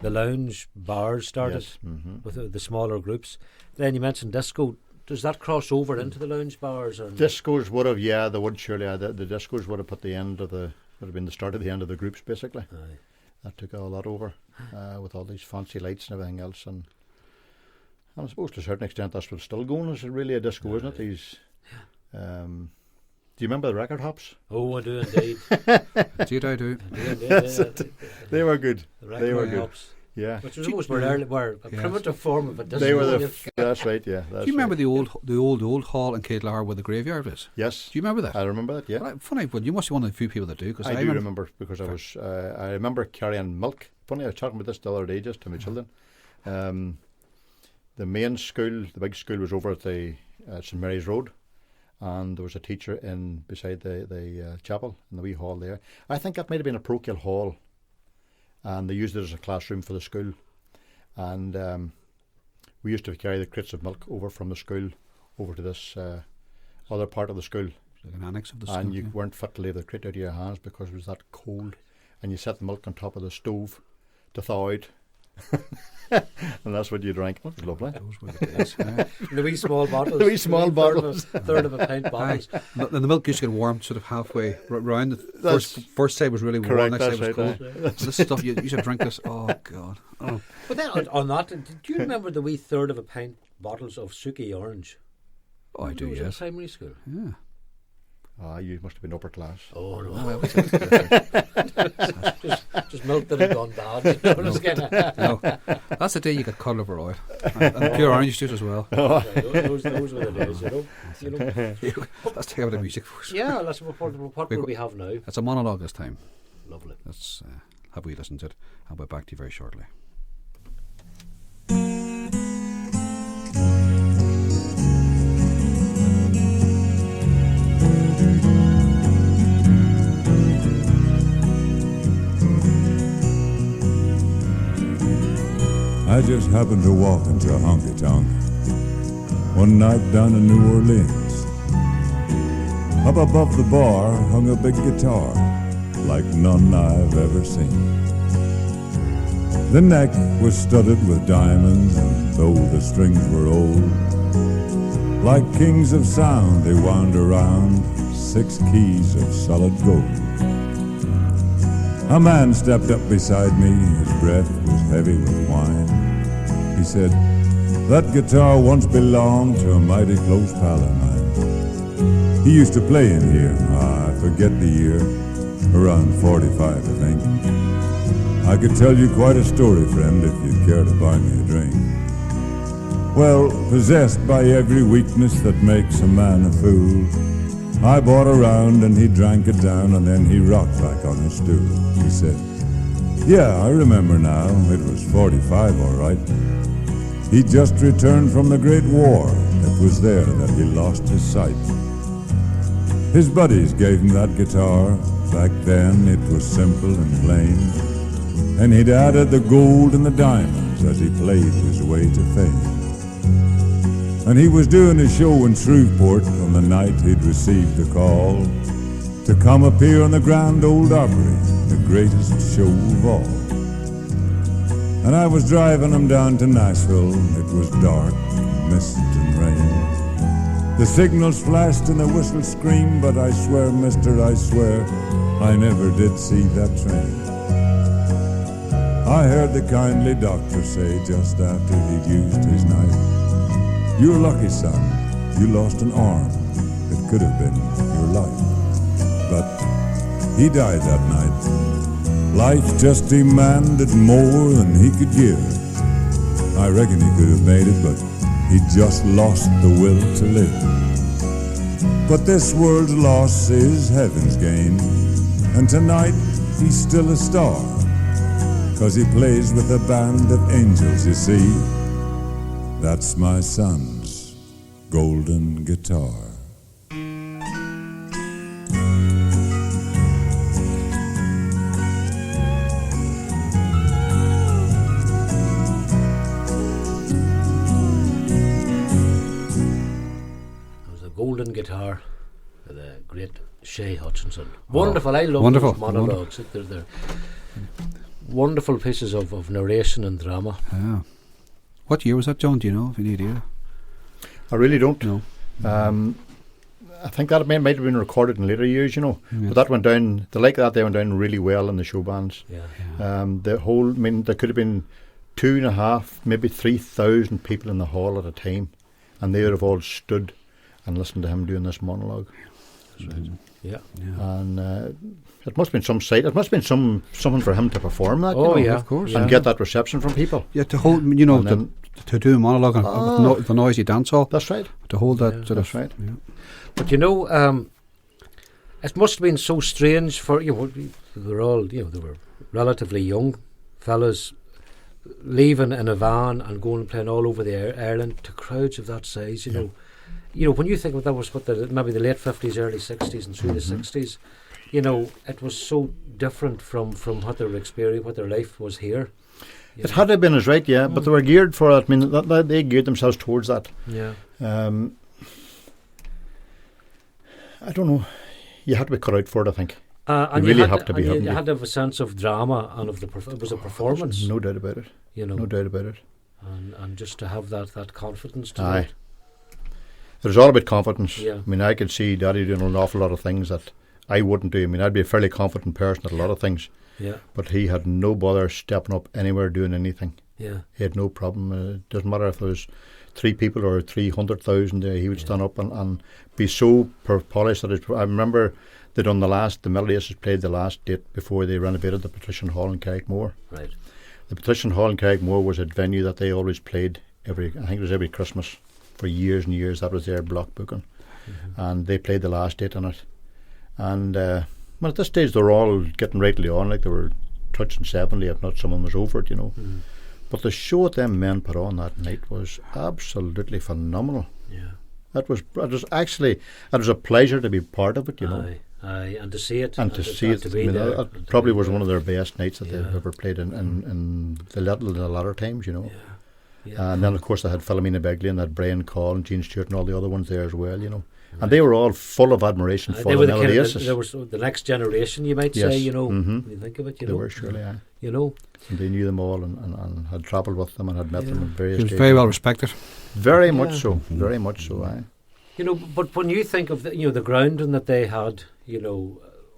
lounge bars started Yes. Mm-hmm. with the smaller groups. Then you mentioned disco. Does that cross over into the lounge bars? Or Discos would have, yeah, they would surely. The discos would have put the end of would have been the start of the end of the groups, basically. Aye. That took all that over with all these fancy lights and everything else. And I suppose to a certain extent that's what's still going. Is really a disco, isn't it? These. Do you remember the record hops? Oh, I do indeed. Indeed, I do. I do indeed. They were good. The They were record good. hops, Yeah. which was almost were a Yes. primitive form of a disco. They were the. Yes. That's right. Yeah. That's Do you remember right. the old hall in Killyclogher where the graveyard is? Yes. Do you remember that? I remember that. Yeah. Well, funny, but you must be one of the few people that do. Because I do remember because I remember carrying milk. Funny, I was talking about this the other day just to my children. The main school, the big school, was over at the St Marys Road, and there was a teacher in beside the chapel in the wee hall there. I think that might have been a parochial hall, and they used it as a classroom for the school. And we used to carry the crates of milk over from the school over to this other part of the school. Like an annex of the And school, you yeah. weren't fit to leave the crate out of your hands because it was that cold, and you set the milk on top of the stove to thaw out, and that's what you drank. It was lovely. Those were the days. Yeah. The wee small bottles. The wee small bottles. Third of a pint Aye. bottles. And the milk used to get warm sort of halfway round. The That's first side was really warm, correct, next side was that's cold. right, This stuff, you should drink this. Oh, God. Oh. But then on that, do you remember the wee third of a pint bottles of Suki orange? Oh, I do, Was it yes. primary school? Yeah. You must have been upper class. Oh, no. Oh, well, Just milk that had gone bad. You know what I'm getting at? no. That's the day you got cod liver oil. And pure orange juice as well. Those were the days, you know. Let's take out the music for us. Yeah, that's what will we have now? It's a monologue this time. Lovely. Let's have we listened to it, and we'll be back to you very shortly. I just happened to walk into a honky-tonk one night down in New Orleans. Up above the bar hung a big guitar, like none I've ever seen. The neck was studded with diamonds, and though the strings were old, like kings of sound they wound around 6 keys of solid gold. A man stepped up beside me, his breath was heavy with wine. He said, "That guitar once belonged to a mighty close pal of mine. He used to play in here, I forget the year, around 45 I think. I could tell you quite a story, friend, if you'd care to buy me a drink." Well, possessed by every weakness that makes a man a fool, I bought a round and he drank it down, and then he rocked back on his stool. He said, "Yeah, I remember now, it was 45 all right. He'd just returned from the Great War. It was there that he lost his sight. His buddies gave him that guitar. Back then it was simple and plain, and he'd added the gold and the diamonds as he played his way to fame. And he was doing a show in Shreveport on the night he'd received the call to come appear on the Grand Ole Opry, the greatest show of all. And I was driving him down to Nashville. It was dark, mist and rain. The signals flashed and the whistle screamed, but I swear, mister, I swear, I never did see that train. I heard the kindly doctor say just after he'd used his knife, "You're lucky, son, you lost an arm. It could have been your life." But he died that night. Life just demanded more than he could give. I reckon he could have made it, but he just lost the will to live. But this world's loss is heaven's gain, and tonight he's still a star, 'cause he plays with a band of angels, you see. That's my son's golden guitar. Golden guitar for the great Shay Hutchinson. Wonderful. I love wonderful, those monologues. They're wonderful pieces of narration and drama. Yeah. What year was that, John? Do you know? If you need idea. I really don't. No. I think that might have been recorded in later years, you know. Yeah. But that went down, they went down really well in the show bands. Yeah. The whole, I mean, there could have been 2.5, maybe 3,000 people in the hall at a time, and they would have all stood and listened to him doing this monologue. Yeah. And it must have been some sight. It must have been something for him to perform that. Oh, you know, yeah, of course. and get that reception from people. Yeah, to hold, you know, And then- to do a monologue with the noisy dance hall. That's right. To hold that Yeah, sort that's of. right. Yeah. But you know, it must have been so strange for they were all, they were relatively young fellas leaving in a van and going and playing all over the Ireland to crowds of that size. You know, when you think that was maybe the late 50s, early 60s, and through the 60s. You know, it was so different from what their experience, what their life was here. It had to have been as right, yeah, but they were geared for it. I mean, they geared themselves towards that. Yeah. I don't know. You had to be cut out for it, I think. And you really had have to be. You haven't you? had to have a sense of drama and of it was a performance. No doubt about it. You know, No doubt about it. and just to have that confidence to Aye. it. It was all about confidence. Yeah. I mean, I could see Daddy doing an awful lot of things that I wouldn't do. I mean, I'd be a fairly confident person at a lot of things, Yeah. but he had no bother stepping up anywhere doing anything. Yeah. He had no problem. It doesn't matter if there was 3 people or 300,000 there, he would stand up and be so polished that I remember they done the Melody Aces played the last date before they renovated the Patrician Hall in Carrickmore. Right. The Patrician Hall in Carrickmore was a venue that they always played I think it was every Christmas for years and years. That was their block booking. And they played the last date on it. And Well, at this stage, they were all getting rightly on, like they were touching 70, if not someone was over it, But the show that them men put on that night was absolutely phenomenal. Yeah. It was a pleasure to be part of it, Aye, and to see it. And to see it, to be there. that probably was one of their best nights that they've ever played in the latter times, Yeah. And then, of course, they had Philomena Begley and they had Brian Call and Gene Stewart and all the other ones there as well, And they were all full of admiration for they were the the Oasis. there was the next generation, you might say, when you think of it, They were surely, aye. And they knew them all and had travelled with them and had met them at various He was stages. very well respected. Very much so, very much so, aye. But when you think of the grounding that they had,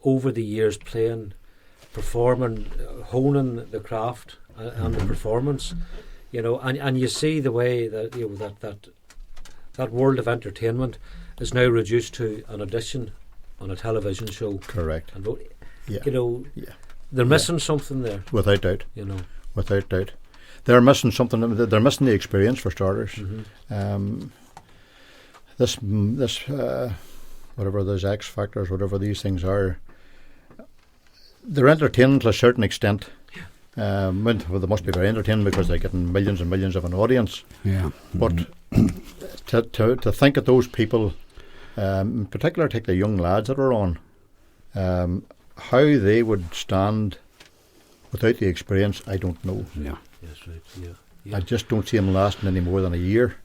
over the years playing, performing, honing the craft and the performance, and you see the way that that world of entertainment is now reduced to an audition on a television show. Correct. And Yeah. they're missing something there. Without doubt. Without doubt. They're missing something. They're missing the experience, for starters. This whatever those X factors, whatever these things are, they're entertaining to a certain extent. Well, they must be very entertaining because they're getting millions and millions of an audience. Yeah. But to think of those people, in particular, take the young lads that are on, how they would stand without the experience, I don't know. Yeah. That's right. Yeah. I just don't see them lasting any more than a year.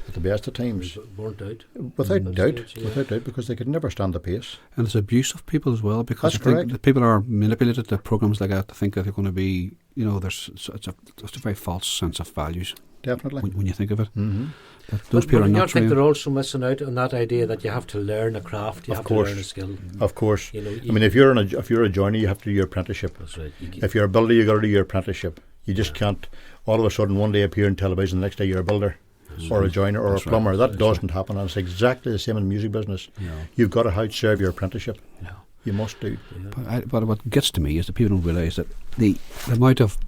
At the best of times. Burnt out. Without doubt, because they could never stand the pace. And it's abuse of people as well, because That's I think correct. that people are manipulated to programs like that to think that they're going to be, it's a very false sense of values. Definitely. When you think of it. Mm-hmm. Those people are I not think trained. they're also missing out on that idea that you have to learn a craft, you Of have course. to learn a skill. Of course. I mean, if you're a joiner, you have to do your apprenticeship. That's right. If you're a builder, you got to do your apprenticeship. You just can't all of a sudden one day appear on television, the next day you're a builder. Or a joiner or a plumber. That doesn't happen, and it's exactly the same in the music business. Yeah. You've got to outserve your apprenticeship. Yeah. You must do. Yeah. But what gets to me is that people don't realise that the amount of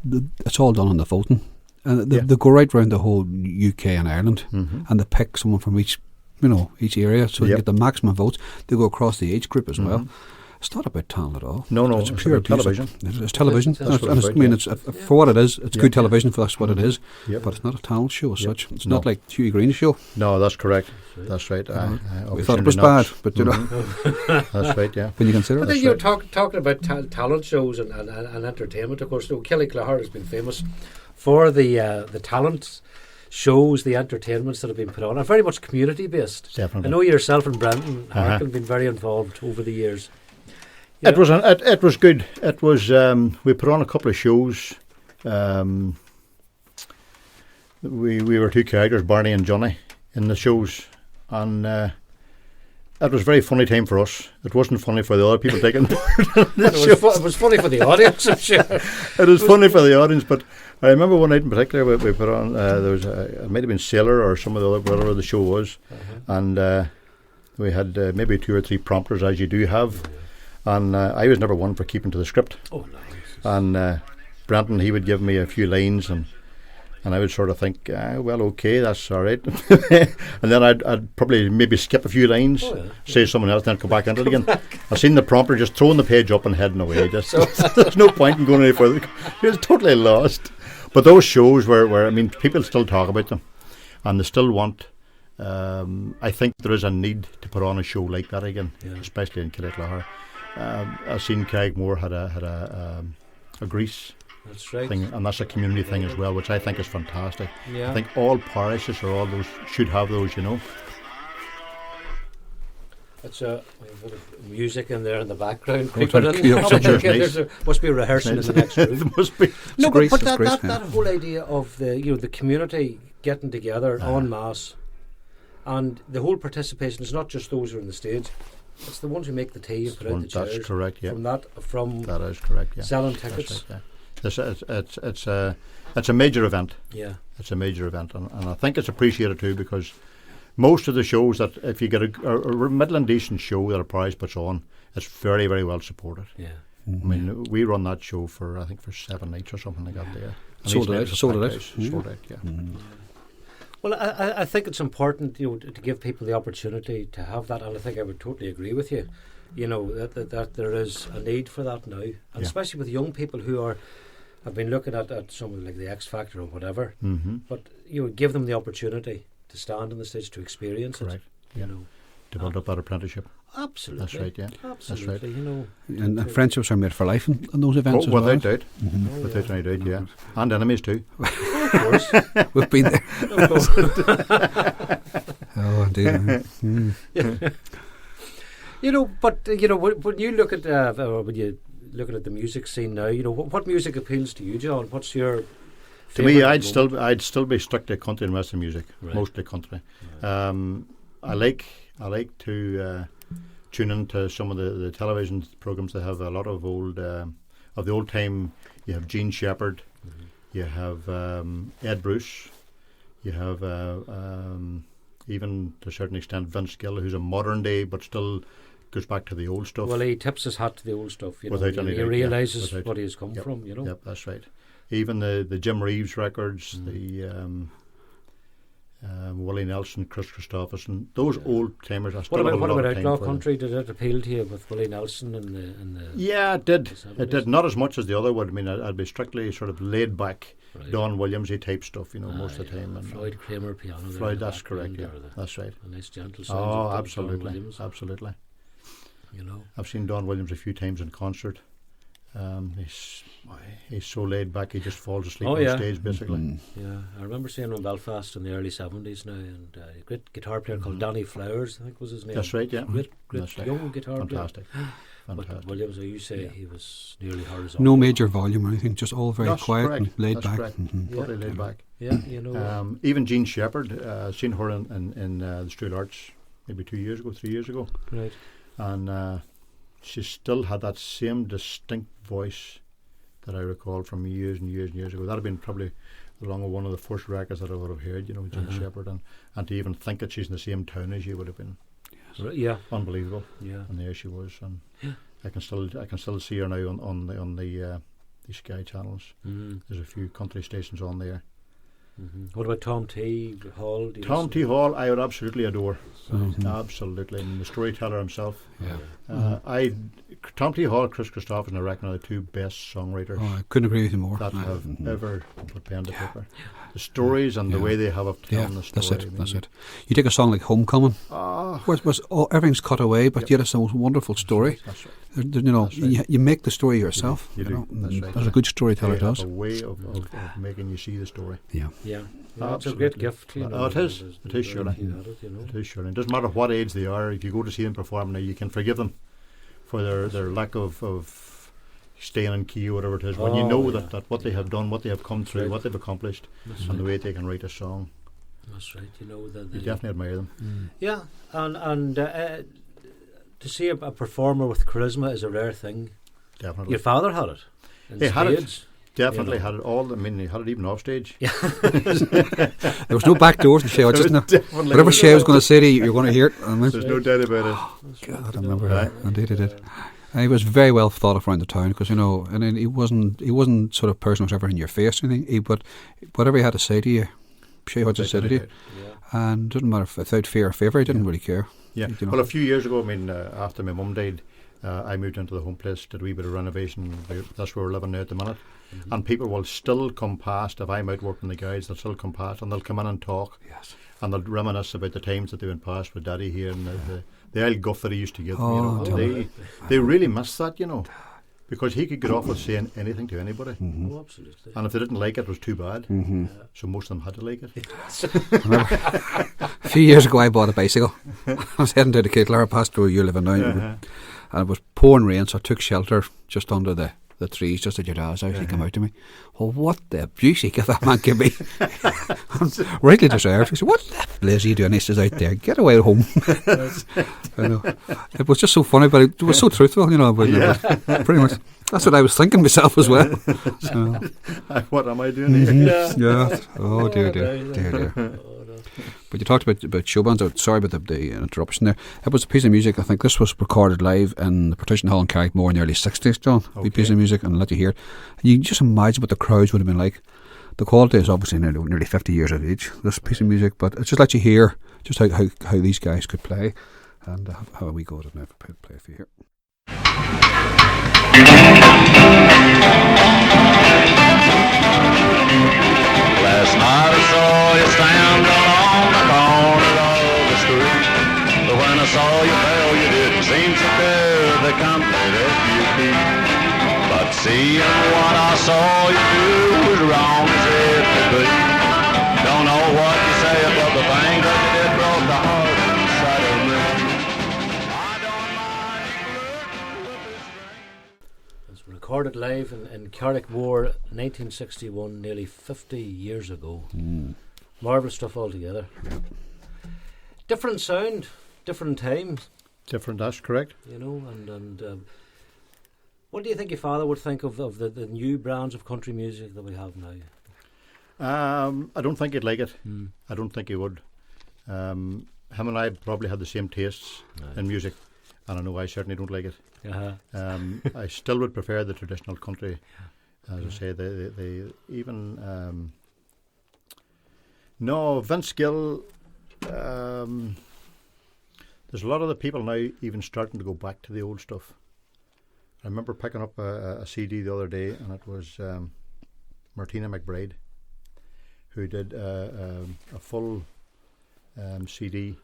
it's all done on the voting, and they go right round the whole UK and Ireland, and they pick someone from each area, so they get the maximum votes. They go across the age group as well. It's not about talent at all. No, it's it's pure about television. It's television. That's what it's I about, mean, yeah. it's for what it is. It's good television for that's what it is. Yep. But it's not a talent show as such. It's No. not like Hughie Green's show. No, that's correct. That's right. We thought it was bad, but that's right. Yeah. when you consider But it. then you're talking about talent shows and entertainment. Of course, Killyclogher has been famous for the talent shows, the entertainments that have been put on, are very much community based. Definitely. I know yourself and Brendan have been very involved over the years. It was good. It was we put on a couple of shows. We were two characters, Barney and Johnny, in the shows, and it was a very funny time for us. It wasn't funny for the other people taking part. It was funny for the audience, I'm sure. It was funny for the audience, but I remember one night in particular we put on. There was it might have been Sailor or some of the other whatever the show was, and we had maybe 2 or 3 prompters, as you do have. And I was never one for keeping to the script. Oh, nice. And Brenton, he would give me a few lines, and I would sort of think, well, okay, that's all right. And then I'd probably maybe skip a few lines, say someone else, then come back into it again. I seen the prompter just throwing the page up and heading away. Just there's no point in going any further. He was totally lost. But those shows were, I mean, people still talk about them, and they still want. I think there is a need to put on a show like that again, especially in Killyclogher. I've seen Craig Moore had a Grease That's right. thing, and that's a community thing as well, which I think is fantastic. Yeah. I think all parishes or all those should have those, It's a bit of music in there in the background. Oh, trying to creeping cue in. up something. There must be rehearsing in the next room. It must be. No, Grease, but it's Grease, that whole idea of the community getting together en masse, and the whole participation is not just those who are on the stage; it's the ones who make the tea and put out the chairs. That's correct. Yeah, From that is correct. Yeah, selling That's tickets. right, yeah. It's a major event. Yeah, It's a major event, and I think it's appreciated too, because most of the shows that if you get a middle and decent show that a parish puts on, it's very, very well supported. yeah. I mean, we run that show for 7 nights or something like that there. And Sold each it night out, is a sold it packed out. house. Sold out, yeah. Well, I think it's important, to give people the opportunity to have that, and I think I would totally agree with you. That there is a need for that now, and especially with young people who have been looking at something like the X Factor or whatever. Mm-hmm. But give them the opportunity to stand on the stage to experience Correct. it. To build up that apprenticeship. Absolutely. That's right, yeah. Absolutely. That's And friendships are made for life in those events as well. Without doubt. Mhm. Without any doubt, yeah. And enemies too. Of course. We've been there. Of course. Oh, indeed. Mm. When you look at the music scene now, what music appeals to you, John? What's your To me, favourite I'd still be strictly country and western music, Right. mostly country. Right. I like to tune into some of the television programs. They have a lot of the old time. You have Gene Shepherd, you have Ed Bruce, you have even to a certain extent Vince Gill, who's a modern day but still goes back to the old stuff. Well, he tips his hat to the old stuff. Without any He doubt, realises without- what he has come Yep, from. Yep, that's right. Even the Jim Reeves records, the Willie Nelson, Chris Christopherson, those old timers. I still What have about a lot of Outlaw time for them. Country? Did it appeal to you with Willie Nelson and the Yeah, it did. the It did. Not as much as the other would. I mean, I'd be strictly sort of laid back, Right. Don Williamsy type stuff, most of the time. And Floyd Kramer piano? there in Floyd, the that's correct. background, Yeah, or that's right. a nice gentle sound. Oh, of Don absolutely, Williams, absolutely. You know. I've seen Don Williams a few times in concert. He's so laid back, he just falls asleep Oh, on yeah. stage, basically. Mm. Yeah, I remember seeing him in Belfast in the early 70s now, and a great guitar player called Danny Flowers, I think was his name. That's right, yeah. Great That's right. young guitar Fantastic. player. But Fantastic. Williams, you say he was nearly horizontal. No major volume or anything, just all very That's quiet correct. and laid That's back. correct. Mhm. Totally laid back. Yeah, Even Jean Shepherd, seen her in the Street Arts maybe 3 years ago. right. And she still had that same distinct voice that I recall from years and years and years ago. That had been probably along with one of the first records that I would have heard, Jean Shepherd, and to even think that she's in the same town as you would have been Yeah, unbelievable. yeah. And there she was, and I can still see her now on the Sky channels. Mm. There's a few country stations on there. What about Tom T. Hall? Do you Tom listen T. to- Hall, I would absolutely adore. Mhm. Absolutely, and the storyteller himself. Yeah. Tom T. Hall, Chris Christopherson, I reckon, are the two best songwriters Oh, I couldn't agree with you more. that Aye. have Mhm. ever put pen to paper. The stories and the Yeah. way they have of Yeah, telling the story. that's I it. mean, That's it. You take a song like Homecoming, Ah, everything's cut away, but yet it's a wonderful story. that's right. That's right. You make the story yourself. You do. That's and right. As a good storyteller They have does. a way of making you see the story. Yeah. Yeah, it's a great Absolutely. gift. Oh, it is. It is, surely. It It is sure. It doesn't matter what age they are. If you go to see them perform now, you can forgive them for their lack of staying in key or whatever it is. When you know that what they have done, what they have come through, Right. what they've accomplished, That's and right. the way they can write a song, That's right. That you definitely admire them. Yeah, and to see a performer with charisma is a rare thing. Definitely. Your father had it. In He had it. spades. Definitely You know. had it all. I mean, he had it even off stage. There was no back doors in Shea Hutchinson. Definitely. Whatever Shea was going to say to you, you're going to hear it. And There's no doubt about it. God, I remember Right. that. Indeed, he did. And he was very well thought of around the town because and then he wasn't sort of person who was ever in your face or anything. But whatever he had to say to you, Shea Hutchinson said it to you, and it didn't matter if without fear or favour. He didn't really care. Yeah. You know. Well, a few years ago, I mean, after my mum died, I moved into the home place, did a wee bit of renovation. That's where we're living now at the minute. And people will still come past, if I'm out working the guys, they'll still come past and they'll come in and talk. Yes. And they'll reminisce about the times that they went past with Daddy here and the old guff that he used to give Oh, them. They really miss that, because he could get off with saying anything to anybody. Oh, absolutely. And if they didn't like it, it was too bad. So most of them had to like it. A few years ago, I bought a bicycle. I was heading to the Killyclogher, past where you live now, and it was pouring rain, so I took shelter just under the trees, just at your dad's house. He came out to me. Well, what the abuse he that man give me? Rightly deserved. He said, "What the blaze are you doing?" He says, "Out there, get away home." I know. It was just so funny, but it was so truthful, But it was pretty much that's what I was thinking myself as well. So, What am I doing here? yeah. Oh dear. But you talked about show bands. Sorry about the interruption there. It was a piece of music. I think this was recorded live in the Partition Hall in Carrickmore in the early 60s, John. A wee piece of music, and I'll let you hear it. And you can just imagine what the crowds would have been like. the quality is obviously nearly 50 years of age, this piece of music, but it's just let you hear just how these guys could play, and how we go to now play for you here. Last night I saw you standing on the corner of the street, but when I saw you fell, you didn't seem to care the company that you keep. But seeing what I saw you do was wrong as it could be. Don't know what you say about the things that you did broke the heart inside of me. I don't mind you look this strange. It's recorded live in Carrickmore, 1961, nearly 50 years ago. Marvellous stuff altogether. Different sound, different times, Different, that's correct. you know, and what do you think your father would think of the new brands of country music that we have now? I don't think he'd like it. I don't think he would. Him and I probably had the same tastes in music, and I know I certainly don't like it. I still would prefer the traditional country. As I say, they even no Vince Gill. There's a lot of the people now even starting to go back to the old stuff. I remember picking up a CD the other day, and it was Martina McBride, who did a full CD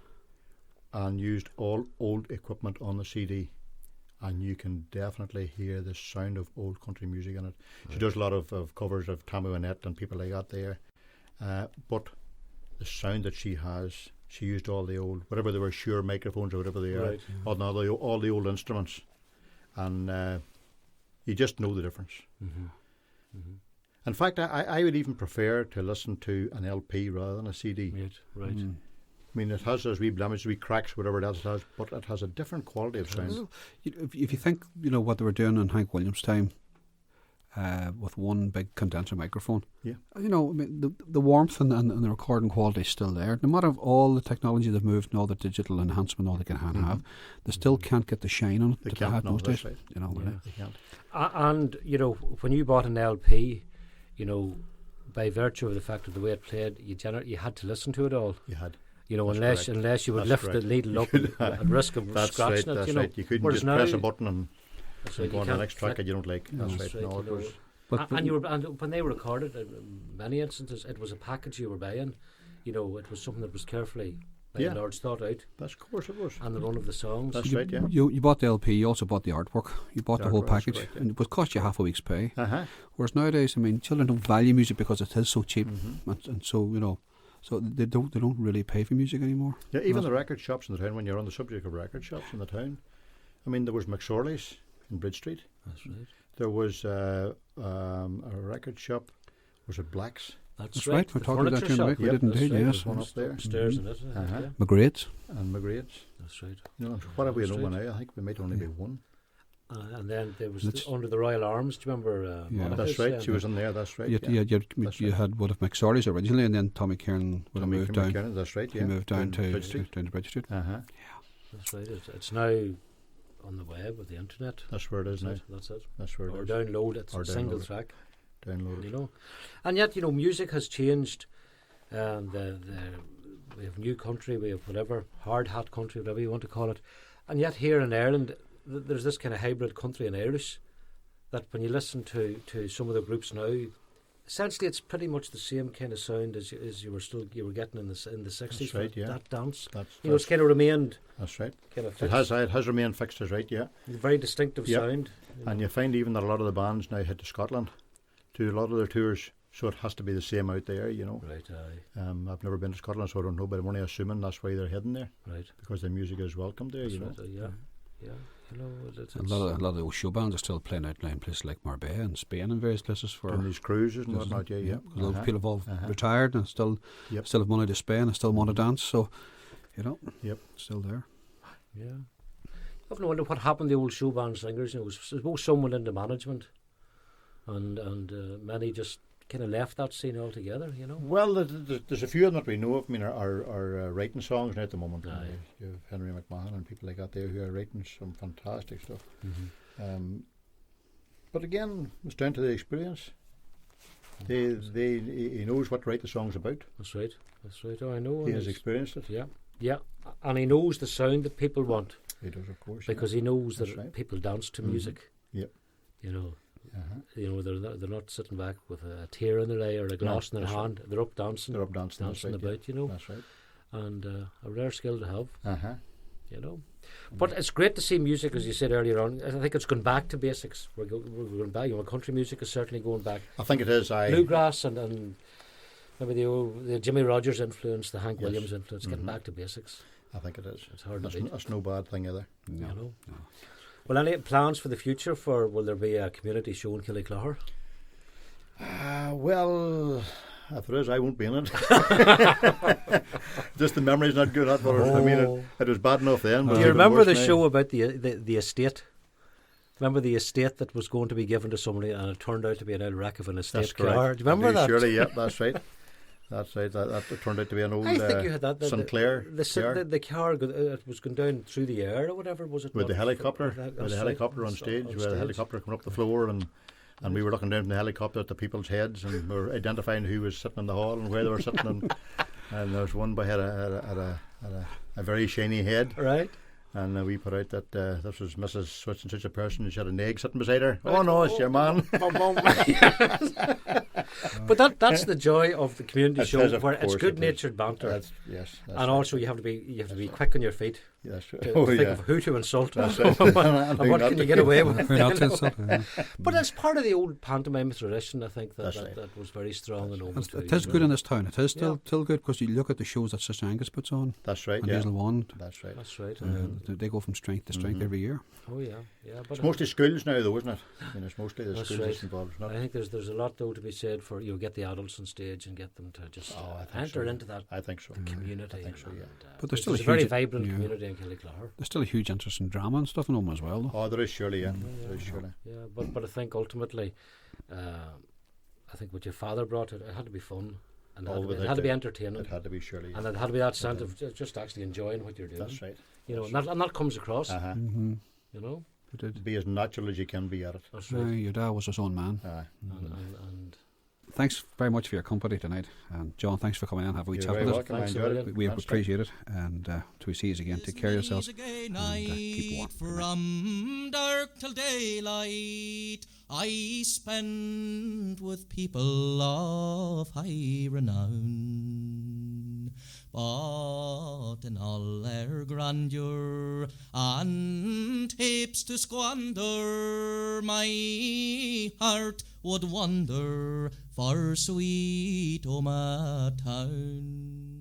and used all old equipment on the CD, and you can definitely hear the sound of old country music in it. She does a lot of covers of Tammy Wynette and people like that there, but the sound that she has, she used all the old, whatever they were, Shure microphones or whatever they are, all the old instruments, and you just know the difference. In fact, I would even prefer to listen to an LP rather than a CD. Right. I mean, it has those wee blemishes, wee cracks, whatever else it has, but it has a different quality of sound. If you think, what they were doing in Hank Williams' time, with one big condenser microphone, Yeah. I mean, the warmth and the recording quality is still there. No matter all the technology they've moved and all the digital enhancement all they can have, they still can't get the shine on it They that can't, they had no, those that's days. right. They can't. And when you bought an LP, by virtue of the fact of the way it played, you had to listen to it all. You had. Unless you would lift the needle up at risk of scratching it. That's right. You couldn't Whereas just now, press a button and right, go on to the next track that you don't like. That's right. No, it was. And when they recorded, in many instances, it was a package you were buying. It was something that was carefully, by and large, thought out. That's, of course it was. And the run of the songs. That's right, yeah. You bought the LP, you also bought the artwork, you bought the whole package, correct, yeah. and it would cost you half a week's pay. Uh-huh. Whereas nowadays, I mean, children don't value music because it is so cheap, and so so they don't really pay for music anymore. Yeah, even the record shops in the town. When you're on the subject of record shops in the town, I mean, there was McSorley's in Bridge Street. That's right. There was a record shop. Was it Black's? That's right. We're talking about that during the week. We did indeed, yes. There's one up there. Upstairs in it. Yeah. McGrade's. And McGrade's. That's right. What have we That's know right. now? I think we might only be one. And then there was under the Royal Arms. Do you remember? That's right. She was in there. That's right. You had one of McSorley's originally, and then Tommy Kieran would have moved down. That's right. Yeah. He moved down to Bridge Street. Bridge Street. Uh-huh. That's right. It's now on the web with the internet. That's where it is now. That's it. That's where it or is. download it. It's Or a single download it. track. Download it. And yet music has changed. We have new country. We have whatever hard hat country, whatever you want to call it. And yet here in Ireland, there's this kind of hybrid country and Irish that when you listen to some of the groups now, essentially it's pretty much the same kind of sound as you were getting in the 60s. That's right, yeah. That dance. That's It's kind of remained. That's right. Kind of It has remained fixed, is right, yeah. Very distinctive sound. And you find even that a lot of the bands now head to Scotland to a lot of their tours, so it has to be the same out there, Right, aye. I've never been to Scotland, so I don't know, but I'm only assuming that's why they're heading there. Right. Because the music is welcome there, That's you know. right, yeah. It's A lot of those show bands are still playing out now in places like Marbella and Spain and various places for Doing these cruises and whatnot, yeah. because a lot of people have all retired and still have money to spend and still want to dance, so still there. Yeah. I often wonder what happened to the old show band singers. Suppose someone into management, and many just kind of left that scene altogether. Well, there's a few of them that we know of. I mean, are writing songs now at the moment. Aye. You have Henry McMahon and people like that there who are writing some fantastic stuff. But again, it's down to the experience. He knows what to write the songs about. That's right. Oh, I know. He has experienced it. Yeah, and he knows the sound that people want. He does, of course. Because he knows That's that right. people dance to music. Yep. You know. Uh-huh. They're not sitting back with a tear in their eye or a glass in their hand. They're up dancing. They're up dancing. That's right, about. You know. That's right. And a rare skill to have. Uh-huh. You know. But it's great to see music, as you said earlier on. I think it's gone back to basics. We're going back. You know, country music is certainly going back. I think it is. Bluegrass and maybe the Jimmy Rogers influence, the Hank Williams influence, getting back to basics. I think it is. It's hard to beat. That's no bad thing either. No. You know. No. Well, any plans for the future? Will there be a community show in Killyclogher? Well, if there is, I won't be in it. Just the memory's not good. I mean, it was bad enough then. But do you remember the show about the estate? Remember the estate that was going to be given to somebody, and it turned out to be an old wreck of an estate. That's correct. Car. Do you remember that? Surely, yeah, that's right. That's right. That turned out to be an old. I think you had that. Sinclair. The car it was going down through the air or whatever, was it? With the helicopter. With the helicopter on stage. With the helicopter coming up the floor and we were looking down from the helicopter at the people's heads and we were identifying who was sitting in the hall and where they were sitting and there was one boy had a very shiny head. Right. And we put out that this was Mrs. Such and such a person, and she had an egg sitting beside her. Oh no, it's your man. But that's the joy of the community show, is, where it's good-natured banter. Yes, and also you have to be quick on your feet. That's right. To think of who to insult and right. what can you get away with. Not to insult, But it's part of the old pantomime tradition. I think that was very strong and old. It is good in this town. It is still good because you look at the shows that Sister Angus puts on. That's right. And Hazel Wand. That's right. They go from strength to strength every year. Oh yeah. But it's mostly schools now, though, isn't it? I mean, it's mostly the schools that's involved. I think there's a lot though to be said for get the adults on stage and get them to just enter into that. I think so. Community. I think so. Yeah. But there's still a very vibrant community in Killyclogher. There's still a huge interest in drama and stuff in them as well, though. Oh, there is surely, yeah. There is surely. Yeah, but I think ultimately, I think what your father brought, it had to be fun. And it had to be entertaining. It had to be, surely. And it had to be that sense of just actually enjoying what you're doing. That's right. You know, and that comes across. You know? Be as natural as you can be at it. That's right. Your dad was his own man. And thanks very much for your company tonight. And John, thanks for coming in and having a chat with us. Welcome. I enjoyed it. We appreciate it. And till we see you again, take care of yourselves. And keep warm. From dark till daylight, I spend with people of high renown. But in all their grandeur and heaps to squander, my heart would wander for Sweet Omagh Town.